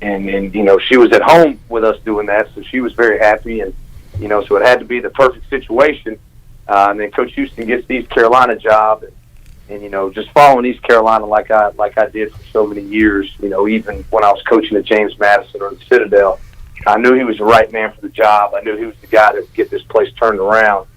And she was at home with us doing that, so she was very happy. And, so it had to be the perfect situation. And then Coach Houston gets the East Carolina job. And just following East Carolina like I did for so many years, even when I was coaching at James Madison or the Citadel, I knew he was the right man for the job. I knew he was the guy that would get this place turned around.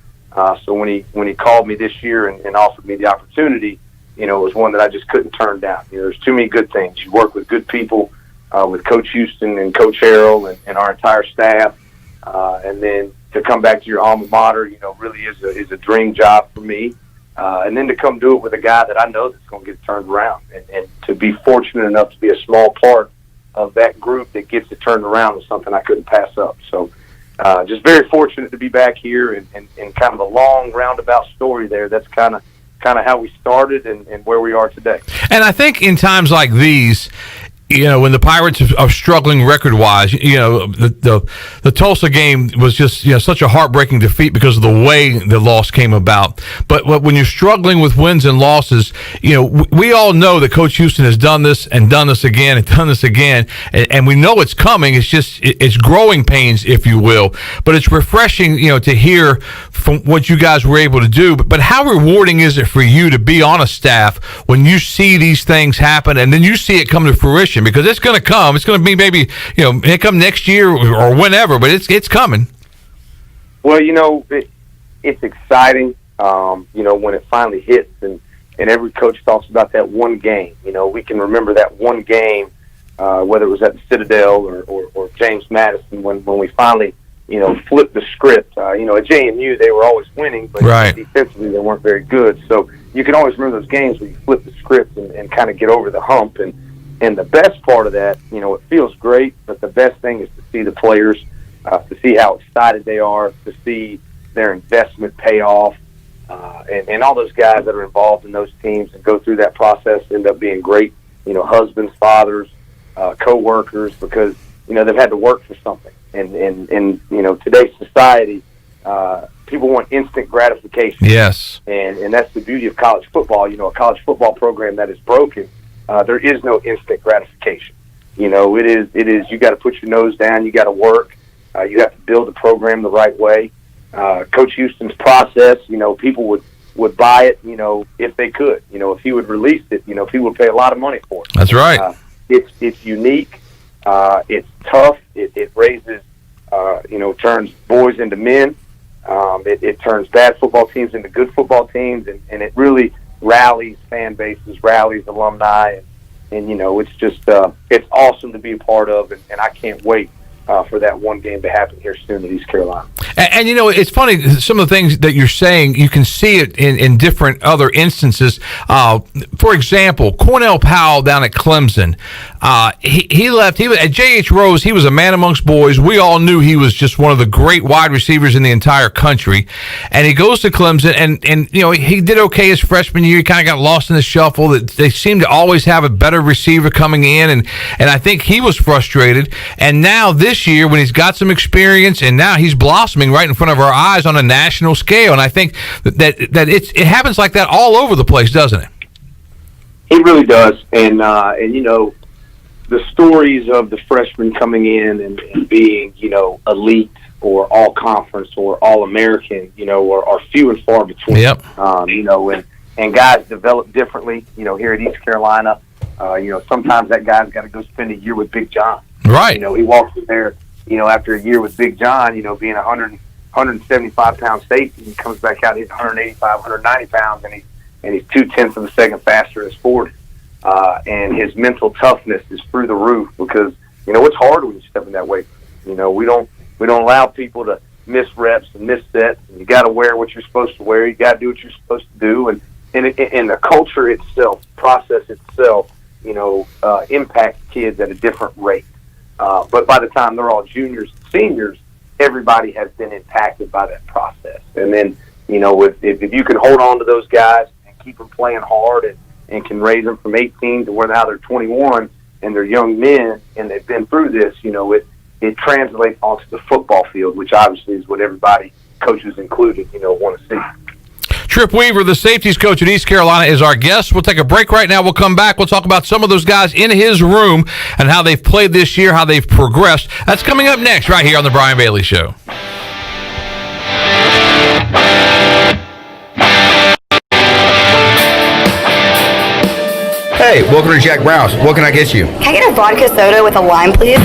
So when he called me this year and offered me the opportunity, it was one that I just couldn't turn down. There's too many good things. You work with good people. with Coach Houston and Coach Harrell and our entire staff. And then to come back to your alma mater, really is a dream job for me. And then to come do it with a guy that I know that's going to get it turned around. And to be fortunate enough to be a small part of that group that gets it turned around was something I couldn't pass up. So just very fortunate to be back here and kind of a long roundabout story there. That's kind of how we started and where we are today. And I think in times like these, when the Pirates are struggling record-wise, the Tulsa game was just such a heartbreaking defeat because of the way the loss came about. But when you're struggling with wins and losses, we all know that Coach Houston has done this and done this again and done this again, and we know it's coming. It's just it's growing pains, if you will. But it's refreshing, to hear from what you guys were able to do. But how rewarding is it for you to be on a staff when you see these things happen and then you see it come to fruition? Because it's going to come. It's going to be maybe, it come next year or whenever, but it's coming. Well, it's exciting, when it finally hits and every coach talks about that one game. We can remember that one game, whether it was at the Citadel or James Madison when we finally, flipped the script. At JMU, they were always winning, but defensively they weren't very good. So you can always remember those games where you flip the script and kind of get over the hump. And the best part of that, it feels great, but the best thing is to see the players, to see how excited they are, to see their investment pay off, and all those guys that are involved in those teams and go through that process end up being great, husbands, fathers, co-workers, because, they've had to work for something. And today's society, people want instant gratification. Yes. And that's the beauty of college football. A college football program that is broken, there is no instant gratification. It is you got to put your nose down, you got to work, you have to build the program the right way. Coach Houston's process, people would buy it, if they could. If he would release it, people would pay a lot of money for it. That's right. It's unique. It's tough. It raises, turns boys into men. It turns bad football teams into good football teams, and it really rallies fan bases, rallies alumni, and it's just it's awesome to be a part of, and I can't wait for that one game to happen here soon in East Carolina. And it's funny, some of the things that you're saying, you can see it in different other instances. For example, Cornell Powell down at Clemson, he left. He was at J.H. Rose. He was a man amongst boys. We all knew he was just one of the great wide receivers in the entire country. And he goes to Clemson, and he did okay his freshman year. He kind of got lost in the shuffle. They seemed to always have a better receiver coming in, and I think he was frustrated. And now this year, when he's got some experience, and now he's blossoming right in front of our eyes on a national scale. And I think that it happens like that all over the place, doesn't it? It really does. And the stories of the freshmen coming in and being, elite or all conference or all American, are few and far between. Yep. And guys develop differently, here at East Carolina. Sometimes that guy's got to go spend a year with Big John. Right. He walks in there, after a year with Big John, being 175-pound safety, he comes back out, he's 185, 190 pounds, and he's 0.2 of a second faster as 40. And his mental toughness is through the roof because, it's hard when you step in that weight. We don't allow people to miss reps and miss sets. And you got to wear what you're supposed to wear. You got to do what you're supposed to do. And the culture itself, process itself, impacts kids at a different rate. But by the time they're all juniors and seniors, everybody has been impacted by that process. And then, if you can hold on to those guys and keep them playing hard and can raise them from 18 to where now they're 21 and they're young men and they've been through this, it translates onto the football field, which obviously is what everybody, coaches included, want to see. Tripp Weaver, the safeties coach at East Carolina, is our guest. We'll take a break right now. We'll come back. We'll talk about some of those guys in his room and how they've played this year, how they've progressed. That's coming up next right here on The Brian Bailey Show. Hey, welcome to Jack Brown's. What can I get you? Can I get a vodka soda with a lime, please?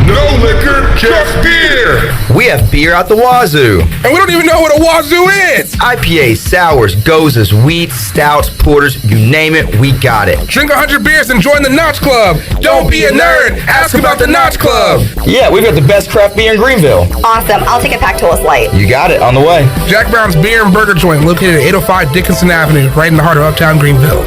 No liquor, just beer. We have beer out the wazoo. And we don't even know what a wazoo is. IPAs, sours, gozas, wheats, stouts, porters, you name it, we got it. Drink 100 beers and join the Notch Club. Don't be a nerd. Ask about the Notch Club. Yeah, we've got the best craft beer in Greenville. Awesome. I'll take a pack to us light. You got it, on the way. Jack Brown's Beer and Burger Joint, located at 805 Dickinson Avenue, right in the heart of Uptown Greenville.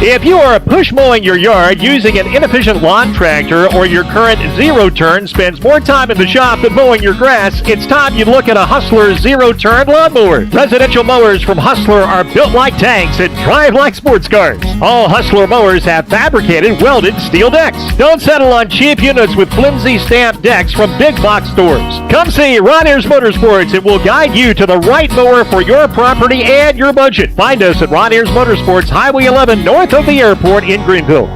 If you are push mowing your yard using an inefficient lawn tractor or your current zero-turn spends more time in the shop than mowing your grass, it's time you look at a Hustler zero-turn lawnmower. Residential mowers from Hustler are built like tanks and drive like sports cars. All Hustler mowers have fabricated, welded steel decks. Don't settle on cheap units with flimsy stamped decks from big box stores. Come see Ron Ayers Motorsports and we'll guide you to the right mower for your property and your budget. Find us at Ron Ayers Motorsports, Highway 11 north of the airport in Greenville.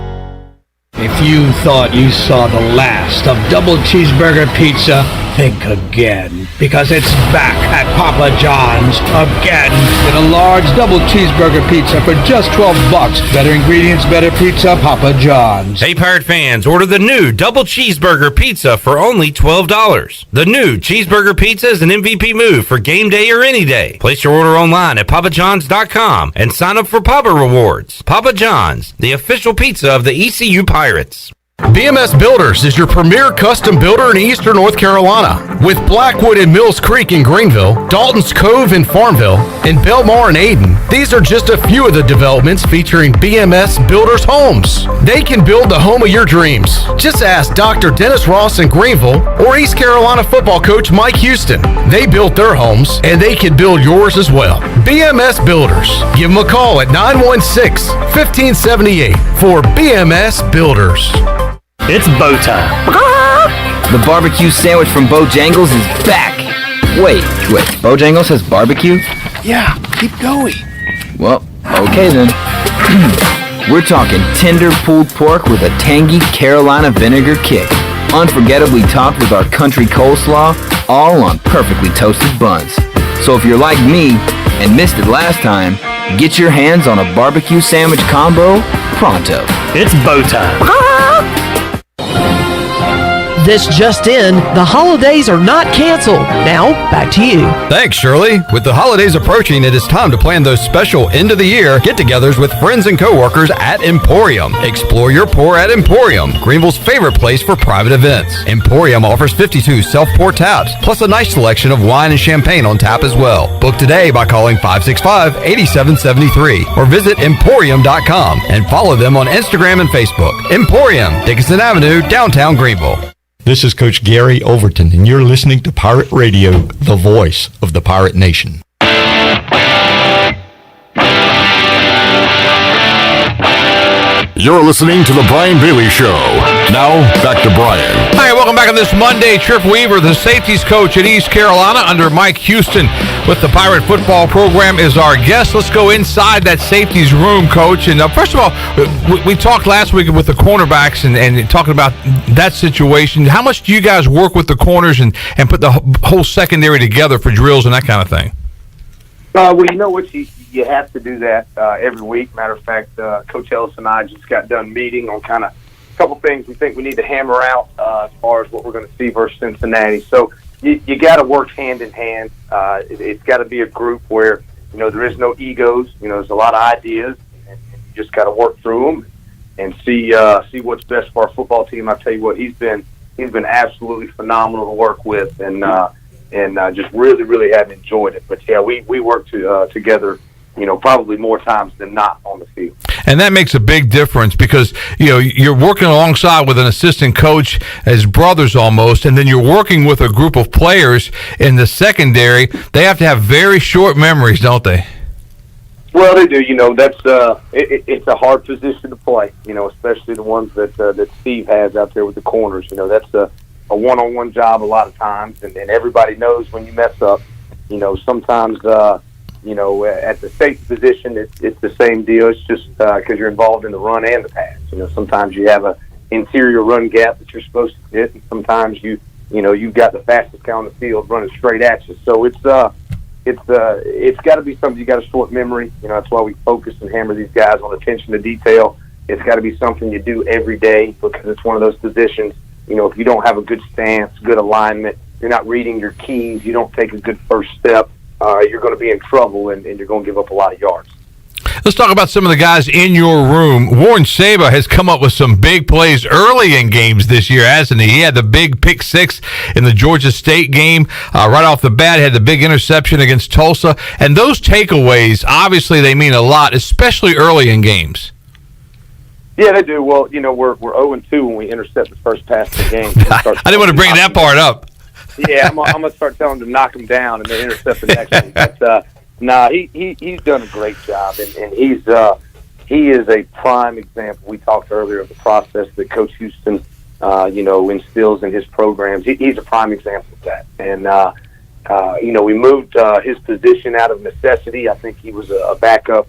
If you thought you saw the last of double cheeseburger pizza, think again, because it's back at Papa John's again with a large double cheeseburger pizza for just $12. Better ingredients, better pizza, Papa John's. Hey, Pirate fans, order the new double cheeseburger pizza for only $12. The new cheeseburger pizza is an MVP move for game day or any day. Place your order online at papajohns.com and sign up for Papa Rewards. Papa John's, the official pizza of the ECU Pirates. BMS Builders is your premier custom builder in eastern North Carolina. With Blackwood and Mills Creek in Greenville, Dalton's Cove in Farmville, and Belmar and Ayden, these are just a few of the developments featuring BMS Builders homes. They can build the home of your dreams. Just ask Dr. Dennis Ross in Greenville or East Carolina football coach Mike Houston. They built their homes, and they can build yours as well. BMS Builders. Give them a call at 916-1578 for BMS Builders. It's bow time. The barbecue sandwich from Bojangles is back. Wait, Bojangles has barbecue? Yeah, keep going. Well, okay then. We're talking tender pulled pork with a tangy Carolina vinegar kick. Unforgettably topped with our country coleslaw, all on perfectly toasted buns. So if you're like me and missed it last time, get your hands on a barbecue sandwich combo pronto. It's bow time. This just in, the holidays are not canceled. Now, back to you. Thanks, Shirley. With the holidays approaching, it is time to plan those special end-of-the-year get-togethers with friends and coworkers at Emporium. Explore your pour at Emporium, Greenville's favorite place for private events. Emporium offers 52 self-pour taps, plus a nice selection of wine and champagne on tap as well. Book today by calling 565-8773 or visit Emporium.com and follow them on Instagram and Facebook. Emporium, Dickinson Avenue, downtown Greenville. This is Coach Gary Overton, and you're listening to Pirate Radio, the voice of the Pirate Nation. You're listening to The Brian Bailey Show. Now, back to Brian. Hi, welcome back on this Monday. Tripp Weaver, the safeties coach at East Carolina, under Mike Houston with the Pirate football program, is our guest. Let's go inside that safeties room, Coach. And first of all, we talked last week with the cornerbacks and talking about that situation. How much do you guys work with the corners and put the whole secondary together for drills and that kind of thing? Well, you know what, you have to do that every week. Matter of fact, Coach Ellis and I just got done meeting on kind of a couple things we think we need to hammer out as far as what we're going to see versus Cincinnati. So you got to work hand in hand. It's got to be a group where, you know, there is no egos. You know, there's a lot of ideas, and you just got to work through them and see what's best for our football team. I tell you what, he's been absolutely phenomenal to work with, and just really have enjoyed it. But yeah, we work together, you know, probably more times than not on the field. And that makes a big difference because, you know, you're working alongside with an assistant coach as brothers almost, and then you're working with a group of players in the secondary. They have to have very short memories, don't they? Well, they do. You know, that's it's a hard position to play, you know, especially the ones that Steve has out there with the corners. You know, that's a one-on-one job a lot of times, and everybody knows when you mess up. You know, sometimes, you know, at the safety position, it's the same deal. It's just because you're involved in the run and the pass. You know, sometimes you have a interior run gap that you're supposed to hit, and sometimes you've got the fastest guy on the field running straight at you. So it's got to be something. You got a short memory. You know, that's why we focus and hammer these guys on attention to detail. It's got to be something you do every day because it's one of those positions. You know, if you don't have a good stance, good alignment, you're not reading your keys, you don't take a good first step, you're going to be in trouble and you're going to give up a lot of yards. Let's talk about some of the guys in your room. Warren Saba has come up with some big plays early in games this year, hasn't he? He had the big pick six in the Georgia State game. Right off the bat, had the big interception against Tulsa. And those takeaways, obviously, they mean a lot, especially early in games. Yeah, they do. Well, we're 0-2 when we intercept the first pass of the game. I didn't want to bring that part up. Yeah, I'm going to start telling them to knock them down and they intercept the next one. But, he's done a great job, and he is a prime example. We talked earlier of the process that Coach Houston, instills in his programs. He's a prime example of that. And we moved his position out of necessity. I think he was a backup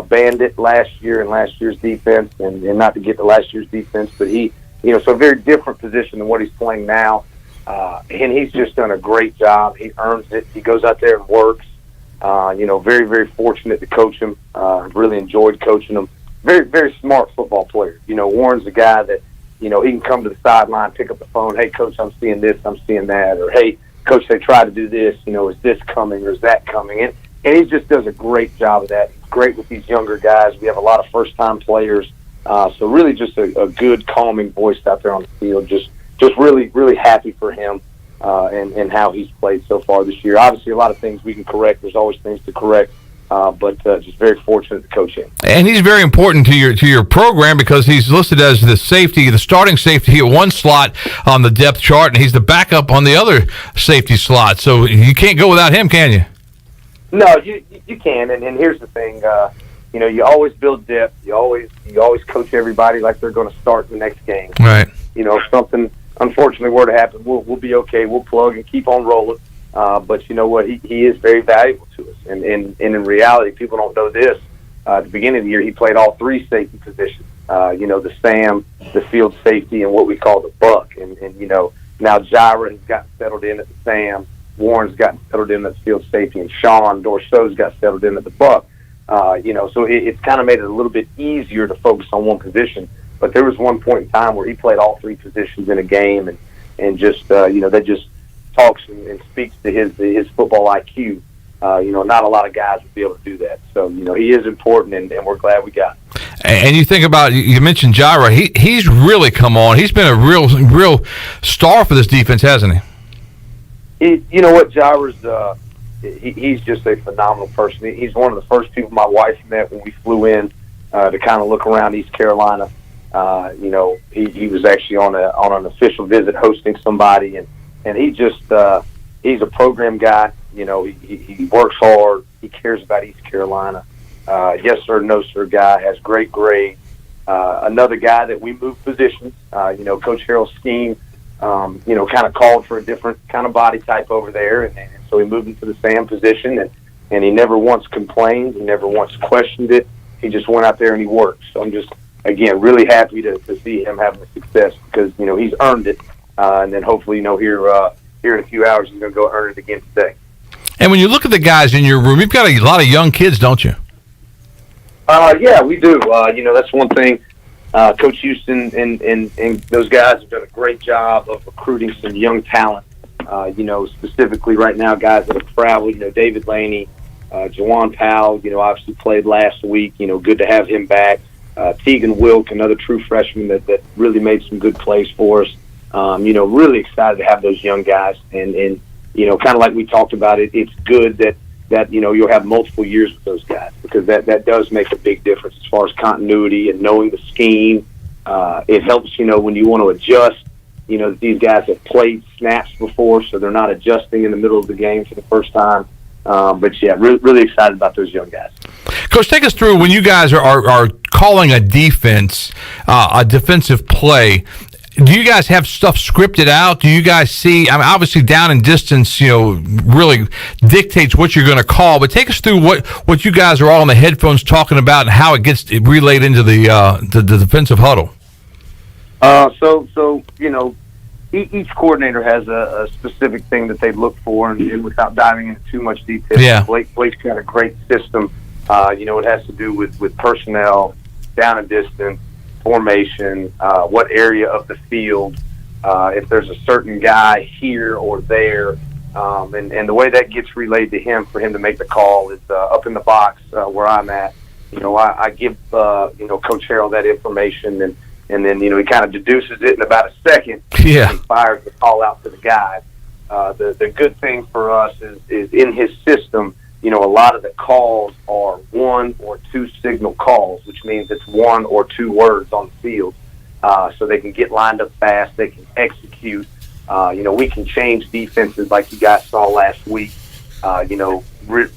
bandit last year in last year's defense, and not to get to last year's defense, but so a very different position than what he's playing now. And he's just done a great job. He earns it. He goes out there and works. Very, very fortunate to coach him. Really enjoyed coaching him. Very, very smart football player. Warren's a guy that, he can come to the sideline, pick up the phone. Hey, Coach, I'm seeing this, I'm seeing that. Or, hey, Coach, they tried to do this. Is this coming or is that coming? And he just does a great job of that. He's great with these younger guys. We have a lot of first-time players. So really just a good, calming voice out there on the field. Just really, really happy for him. And how he's played so far this year. Obviously, a lot of things we can correct. There's always things to correct, but just very fortunate to coach him. And he's very important to your program because he's listed as the starting safety at one slot on the depth chart, and he's the backup on the other safety slot. So you can't go without him, can you? No, you can. And here's the thing. You always build depth. You always coach everybody like they're going to start the next game. Right. If something unfortunately were to happen, we'll be okay. We'll plug and keep on rolling. But you know what? He is very valuable to us. And in reality, people don't know this. At the beginning of the year, he played all three safety positions. The Sam, the field safety, and what we call the buck. And now Jira has gotten settled in at the Sam. Warren's gotten settled in at the field safety, and Sean Dorseau's got settled in at the buck. So it's kind of made it a little bit easier to focus on one position. But there was one point in time where he played all three positions in a game, and just that just talks and speaks to his football IQ. Not a lot of guys would be able to do that. So he is important, and we're glad we got him. And you think about, you mentioned Jira. He's really come on. He's been a real star for this defense, hasn't he? You know what, Jira's he's just a phenomenal person. He's one of the first people my wife met when we flew in to kind of look around East Carolina. He was actually on an official visit hosting somebody, and he just he's a program guy. He works hard. He cares about East Carolina. Yes sir, no sir guy, has great grades. Another guy that we moved positions. Coach Harrell's scheme, kind of called for a different kind of body type over there, and so he moved into the Sam position, and he never once complained. He never once questioned it. He just went out there and he worked. So I'm just, again, really happy to see him having the success because, he's earned it. And then hopefully, here in a few hours, he's going to go earn it again today. And when you look at the guys in your room, you've got a lot of young kids, don't you? Yeah, we do. That's one thing. Coach Houston and those guys have done a great job of recruiting some young talent. Specifically right now, guys that have traveled, David Laney, Jawan Powell, obviously played last week. Good to have him back. Tegan Wilk, another true freshman that really made some good plays for us. Really excited to have those young guys. And kind of like we talked about it's good that you'll have multiple years with those guys because that does make a big difference as far as continuity and knowing the scheme. It helps, when you want to adjust, that these guys have played snaps before, so they're not adjusting in the middle of the game for the first time. But yeah, really excited about those young guys. Coach, take us through when you guys are calling a defense, a defensive play. Do you guys have stuff scripted out? Do you guys see? Obviously, down and distance, really dictates what you're going to call. But take us through what you guys are all on the headphones talking about and how it gets relayed into the defensive huddle. Each coordinator has a specific thing that they look for, and without diving into too much detail, Blake's got a great system. It has to do with personnel, down and distance, formation, what area of the field, if there's a certain guy here or there, And the way that gets relayed to him for him to make the call is up in the box where I'm at. I give Coach Harrell that information, and then he kind of deduces it in about a second. Yeah. And fires the call out to the guys. The good thing for us is in his system. A lot of the calls are 1 or 2 signal calls, which means it's 1 or 2 words on the field, so they can get lined up fast. They can execute. We can change defenses like you guys saw last week.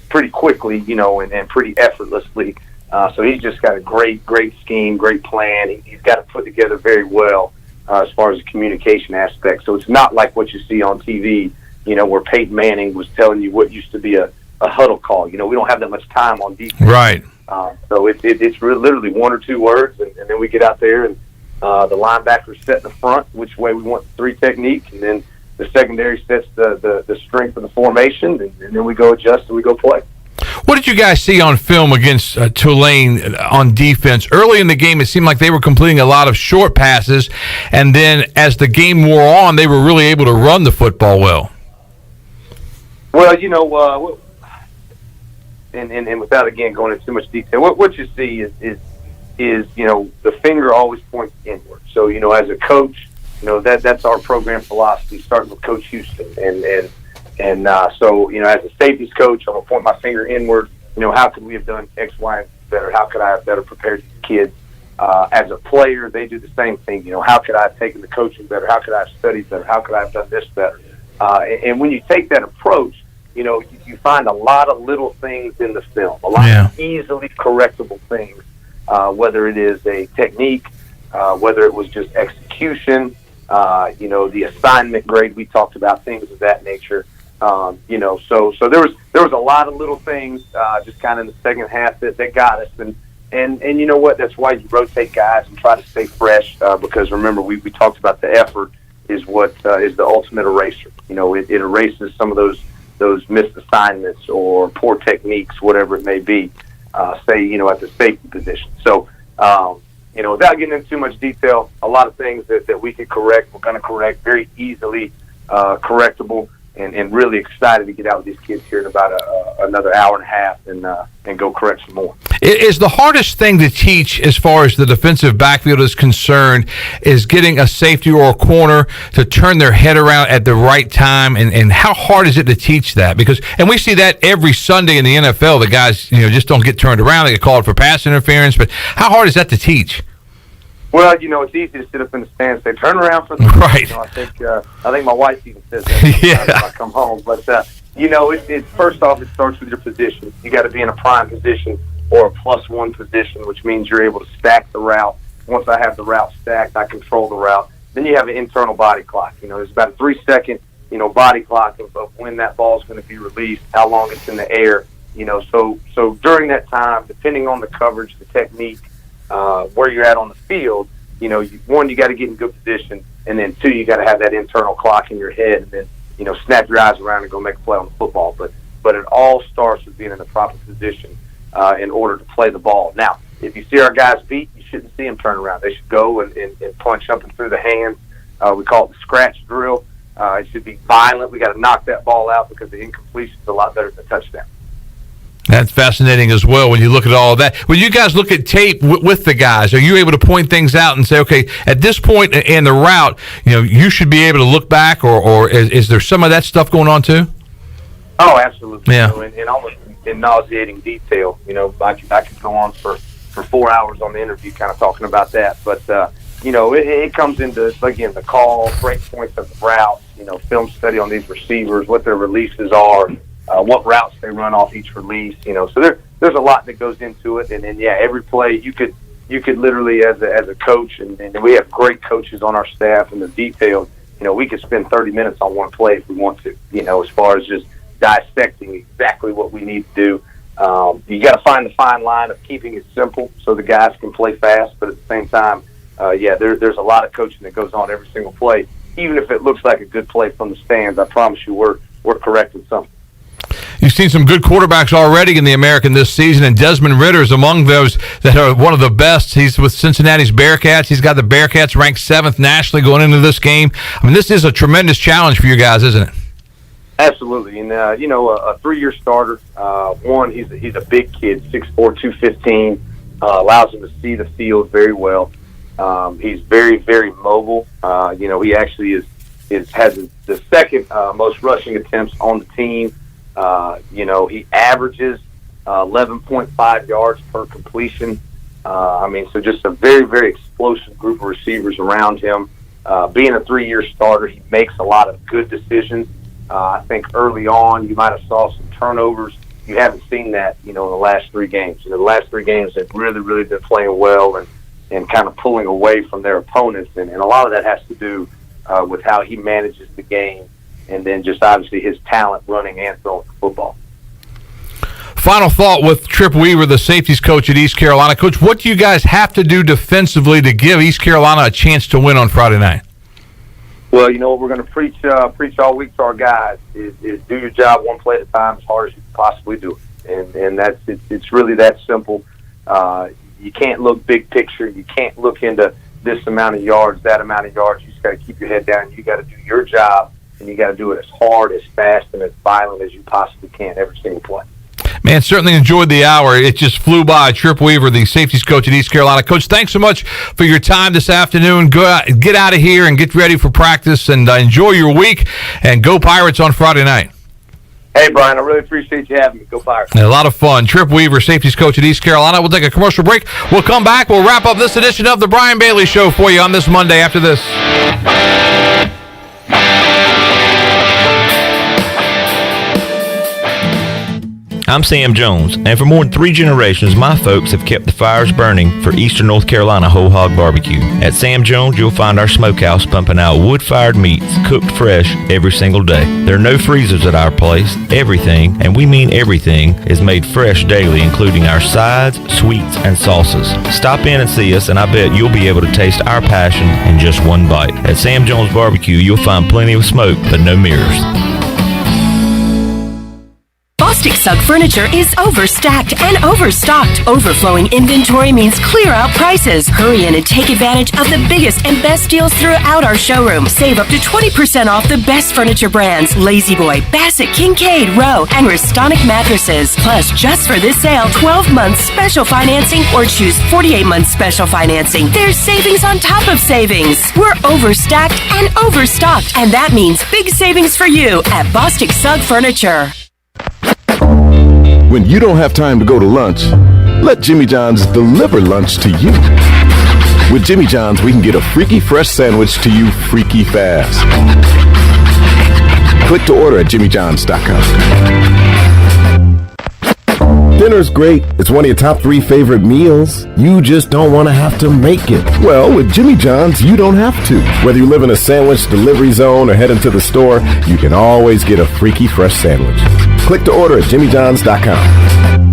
Pretty quickly. And pretty effortlessly. So he's just got a great scheme, great plan. He's got it put together very well as far as the communication aspect. So it's not like what you see on TV, where Peyton Manning was telling you what used to be a huddle call. We don't have that much time on defense. Right. So it's literally 1 or 2 words, and then we get out there and the linebackers set in the front, which way we want the 3 technique, and then the secondary sets the strength of the formation, and then we go adjust and we go play. What did you guys see on film against Tulane on defense? Early in the game, it seemed like they were completing a lot of short passes, and then as the game wore on, they were really able to run the football well. Well, and without, again, going into too much detail, what you see is the finger always points inward. So, as a coach, that's our program philosophy, starting with Coach Houston. So, as a safeties coach, I'm going to point my finger inward. How could we have done X, Y, and Z better? How could I have better prepared these kids? As a player, they do the same thing. How could I have taken the coaching better? How could I have studied better? How could I have done this better? And when you take that approach, you find a lot of little things in the film, a lot of easily correctable things, whether it is a technique, whether it was just execution, the assignment grade we talked about, things of that nature. So there was a lot of little things just kind of in the second half that got us, and you know what? That's why you rotate guys and try to stay fresh because remember we talked about the effort is what is the ultimate eraser. It erases some of those missed assignments or poor techniques, whatever it may be. At the safety position. So without getting into too much detail, a lot of things that we could correct, we're going to correct very easily, correctable. And really excited to get out with these kids here in about another hour and a half and go correct some more. Is the hardest thing to teach as far as the defensive backfield is concerned is getting a safety or a corner to turn their head around at the right time, and how hard is it to teach that? And we see that every Sunday in the NFL, the guys just don't get turned around, they get called for pass interference, but how hard is that to teach? Well, it's easy to sit up in the stands and say, turn around for the right. I think my wife even says that when I come home. But, it's first off, it starts with your position. You got to be in a prime position or a +1 position, which means you're able to stack the route. Once I have the route stacked, I control the route. Then you have an internal body clock. There's about a 3-second, body clock of when that ball is going to be released, how long it's in the air. So during that time, depending on the coverage, the technique, where you're at on the field, one, you got to get in good position, and then 2, you got to have that internal clock in your head, and then, snap your eyes around and go make a play on the football. But it all starts with being in the proper position in order to play the ball. Now, if you see our guys beat, you shouldn't see them turn around. They should go and punch something through the hands. We call it the scratch drill. It should be violent. We got to knock that ball out because the incompletion is a lot better than a touchdown. That's fascinating as well when you look at all that. When you guys look at tape with the guys, are you able to point things out and say, okay, at this point in the route, you should be able to look back, or is there some of that stuff going on too? Oh, absolutely. Yeah. And almost in nauseating detail. I could go on for 4 hours on the interview kind of talking about that. But, it comes into, again, the call, break points of the routes, film study on these receivers, what their releases are, what routes they run off each release, so there's a lot that goes into it, and then every play you could literally as a coach, and we have great coaches on our staff, and the details, we could spend 30 minutes on one play if we want to, as far as just dissecting exactly what we need to do. You got to find the fine line of keeping it simple so the guys can play fast, but at the same time, there's a lot of coaching that goes on every single play, even if it looks like a good play from the stands. I promise you, we're correcting something. You've seen some good quarterbacks already in the American this season, and Desmond Ritter's among those that are one of the best. He's with Cincinnati's Bearcats. He's got the Bearcats ranked 7th nationally going into this game. I mean, this is a tremendous challenge for you guys, isn't it? Absolutely, and a 3-year starter. One, he's a big kid, 6'4", 215. Allows him to see the field very well. He's very, very mobile. He actually has the second most rushing attempts on the team. He averages 11.5 yards per completion. So just a very, very explosive group of receivers around him. Being a 3-year starter, he makes a lot of good decisions. I think early on you might have saw some turnovers. You haven't seen that, in the last 3 games. The last 3 games they've really, really been playing well and kind of pulling away from their opponents. And a lot of that has to do with how he manages the game and then just obviously his talent running and throwing the football. Final thought with Tripp Weaver, the safeties coach at East Carolina. Coach, what do you guys have to do defensively to give East Carolina a chance to win on Friday night? Well, what we're going to preach all week to our guys is do your job one play at a time as hard as you can possibly do it. And it's really that simple. You can't look big picture. You can't look into this amount of yards, that amount of yards. You just got to keep your head down. You got to do your job, and you got to do it as hard, as fast, and as violent as you possibly can every single play. Man, certainly enjoyed the hour. It just flew by. Tripp Weaver, the safeties coach at East Carolina. Coach, thanks so much for your time this afternoon. Get out of here and get ready for practice and enjoy your week. And go Pirates on Friday night. Hey, Brian, I really appreciate you having me. Go Pirates. A lot of fun. Tripp Weaver, safeties coach at East Carolina. We'll take a commercial break. We'll come back. We'll wrap up this edition of the Brian Bailey Show for you on this Monday after this. I'm Sam Jones, and for more than 3 generations, my folks have kept the fires burning for Eastern North Carolina Whole Hog Barbecue. At Sam Jones, you'll find our smokehouse pumping out wood-fired meats, cooked fresh every single day. There are no freezers at our place. Everything, and we mean everything, is made fresh daily, including our sides, sweets, and sauces. Stop in and see us, and I bet you'll be able to taste our passion in just one bite. At Sam Jones Barbecue, you'll find plenty of smoke, but no mirrors. Bostic Sugg Furniture is overstacked and overstocked. Overflowing inventory means clear out prices. Hurry in and take advantage of the biggest and best deals throughout our showroom. Save up to 20% off the best furniture brands: Lazy Boy, Bassett, Kincaid, Rowe, and Restonic mattresses. Plus, just for this sale, 12 months special financing or choose 48 months special financing. There's savings on top of savings. We're overstacked and overstocked, and that means big savings for you at Bostic Sugg Furniture. When you don't have time to go to lunch, let Jimmy John's deliver lunch to you. With Jimmy John's, we can get a freaky fresh sandwich to you freaky fast. Click to order at jimmyjohns.com. Dinner's great. It's one of your top 3 favorite meals. You just don't want to have to make it. Well, with Jimmy John's, you don't have to. Whether you live in a sandwich delivery zone or head into the store, you can always get a freaky fresh sandwich. Click to order at jimmyjohns.com.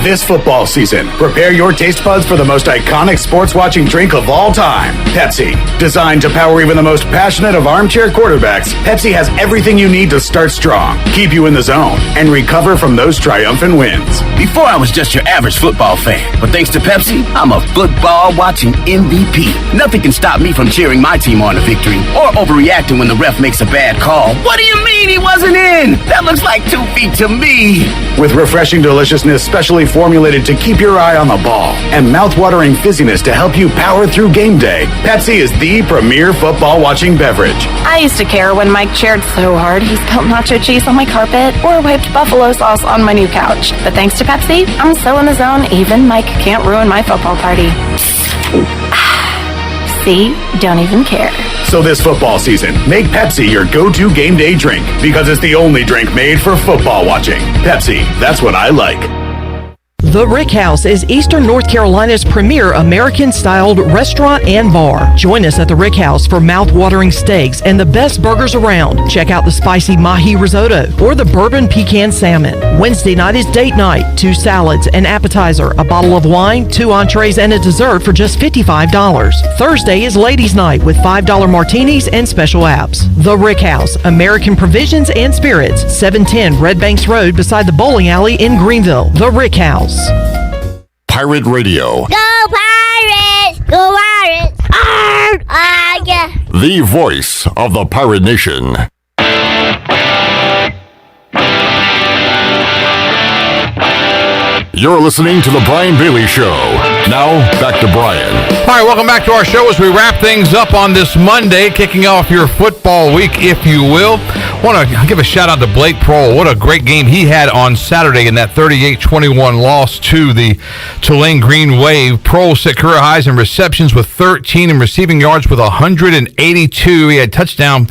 This football season, prepare your taste buds for the most iconic sports watching drink of all time, Pepsi. Designed to power even the most passionate of armchair quarterbacks, Pepsi has everything you need to start strong, keep you in the zone, and recover from those triumphant wins. Before I was just your average football fan, but thanks to Pepsi, I'm a football watching MVP. Nothing can stop me from cheering my team on to victory or overreacting when the ref makes a bad call. What do you mean he wasn't in? That looks like 2 feet to me. With refreshing deliciousness specially formulated to keep your eye on the ball and mouth-watering fizziness to help you power through game day, Pepsi is the premier football watching beverage. I used to care when Mike cheered so hard he spilled nacho cheese on my carpet or wiped buffalo sauce on my new couch. But thanks to Pepsi, I'm so in the zone, even Mike can't ruin my football party. See? Don't even care. So this football season, make Pepsi your go-to game day drink because it's the only drink made for football watching. Pepsi, that's what I like. The Rick House is Eastern North Carolina's premier American-styled restaurant and bar. Join us at the Rick House for mouth-watering steaks and the best burgers around. Check out the spicy mahi risotto or the bourbon pecan salmon. Wednesday night is date night. 2 salads, an appetizer, a bottle of wine, 2 entrees, and a dessert for just $55. Thursday is ladies' night with $5 martinis and special apps. The Rick House, American Provisions and Spirits, 710 Red Banks Road beside the bowling alley in Greenville. The Rick House. Pirate Radio. Go Pirates! Go Pirates! Yeah. The voice of the Pirate Nation. You're listening to The Brian Bailey Show. Now, back to Brian. All right, welcome back to our show as we wrap things up on this Monday, kicking off your football week, if you will. Want to give a shout-out to Blake Prohl. What a great game he had on Saturday in that 38-21 loss to the Tulane Green Wave. Prohl set career highs in receptions with 13 and receiving yards with 182. He had touchdown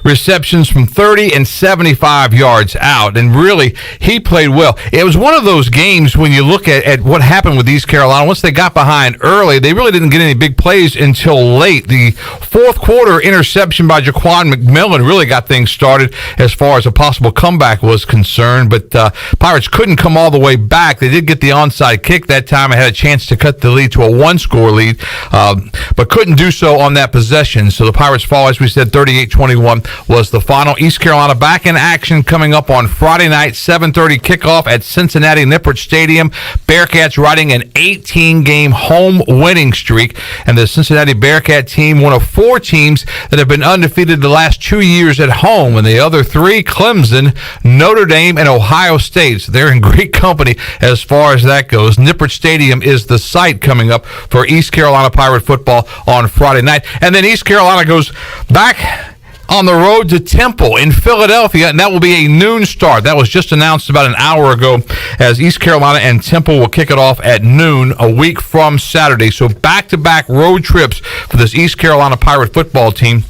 receptions from 30 and 75 yards out, and really, he played well. It was one of those games when you look at what happened with East Carolina. Once they got behind early, they really didn't get any big plays until late. The fourth quarter interception by Jaquan McMillan really got things started as far as a possible comeback was concerned, but Pirates couldn't come all the way back. They did get the onside kick that time and had a chance to cut the lead to a one-score lead, but couldn't do so on that possession. So the Pirates fall, as we said, 38-21 was the final. East Carolina back in action coming up on Friday night, 7:30 kickoff at Cincinnati Nippert Stadium. Bearcats riding an 18-game home winning streak, and the Cincinnati Bearcat team, one of 4 teams that have been undefeated the last 2 years at home, and the other 3, Clemson, Notre Dame, and Ohio State. So they're in great company as far as that goes. Nippert Stadium is the site coming up for East Carolina Pirate football on Friday night, and then East Carolina goes back on the road to Temple in Philadelphia, and that will be a noon start. That was just announced about an hour ago, as East Carolina and Temple will kick it off at noon a week from Saturday. So back-to-back road trips for this East Carolina Pirate football team.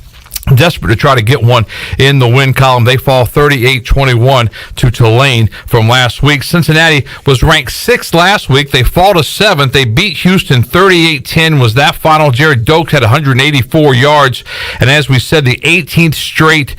Desperate to try to get one in the win column. They fall 38-21 to Tulane from last week. Cincinnati was ranked 6th last week. They fall to 7th. They beat Houston 38-10 was that final. Jared Doak had 184 yards. And as we said, the 18th straight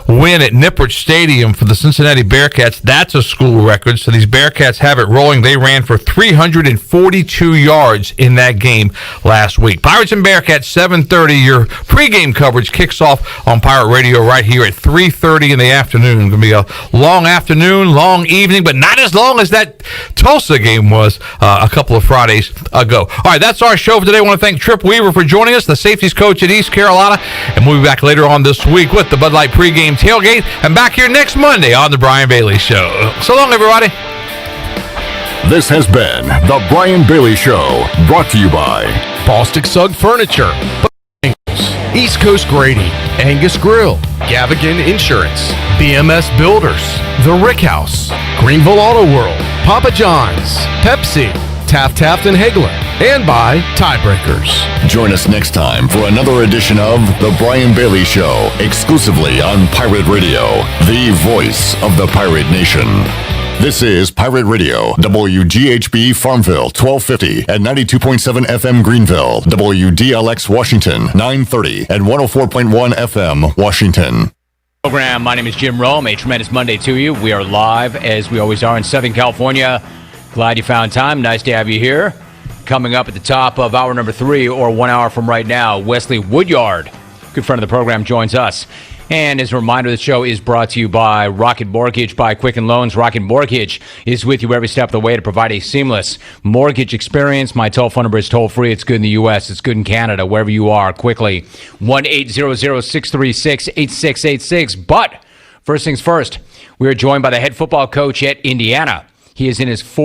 win at Nippert Stadium for the Cincinnati Bearcats. That's a school record. So these Bearcats have it rolling. They ran for 342 yards in that game last week. Pirates and Bearcats, 7:30. Your pregame coverage kicks off on Pirate Radio right here at 3:30 in the afternoon. It's going to be a long afternoon, long evening, but not as long as that Tulsa game was a couple of Fridays ago. All right, that's our show for today. I want to thank Tripp Weaver for joining us, the safeties coach at East Carolina, and we'll be back later on this week with the Bud Light pregame tailgate, and back here next Monday on the Brian Bailey Show. So long, everybody. This has been the Brian Bailey Show, brought to you by Bostic Sugg Furniture, East Coast Grading, Angus Grill, Gavigan Insurance, BMS Builders, The Rick House, Greenville Auto World, Papa John's, Pepsi, Taft and Hagler, and by Tiebreakers. Join us next time for another edition of The Brian Bailey Show, exclusively on Pirate Radio, the voice of the Pirate Nation. This is Pirate Radio, WGHB Farmville, 1250 and 92.7 FM Greenville, WDLX Washington, 930 and 104.1 FM Washington. Program. My name is Jim Rome. A tremendous Monday to you. We are live, as we always are, in Southern California. Glad you found time. Nice to have you here. Coming up at the top of hour number 3, or 1 hour from right now, Wesley Woodyard, good friend of the program, joins us. And as a reminder, the show is brought to you by Rocket Mortgage by Quicken Loans. Rocket Mortgage is with you every step of the way to provide a seamless mortgage experience. My telephone number is toll-free. It's good in the U.S. It's good in Canada, wherever you are, quickly. 1-800-636-8686. But first things first, we are joined by the head football coach at Indiana. He is in his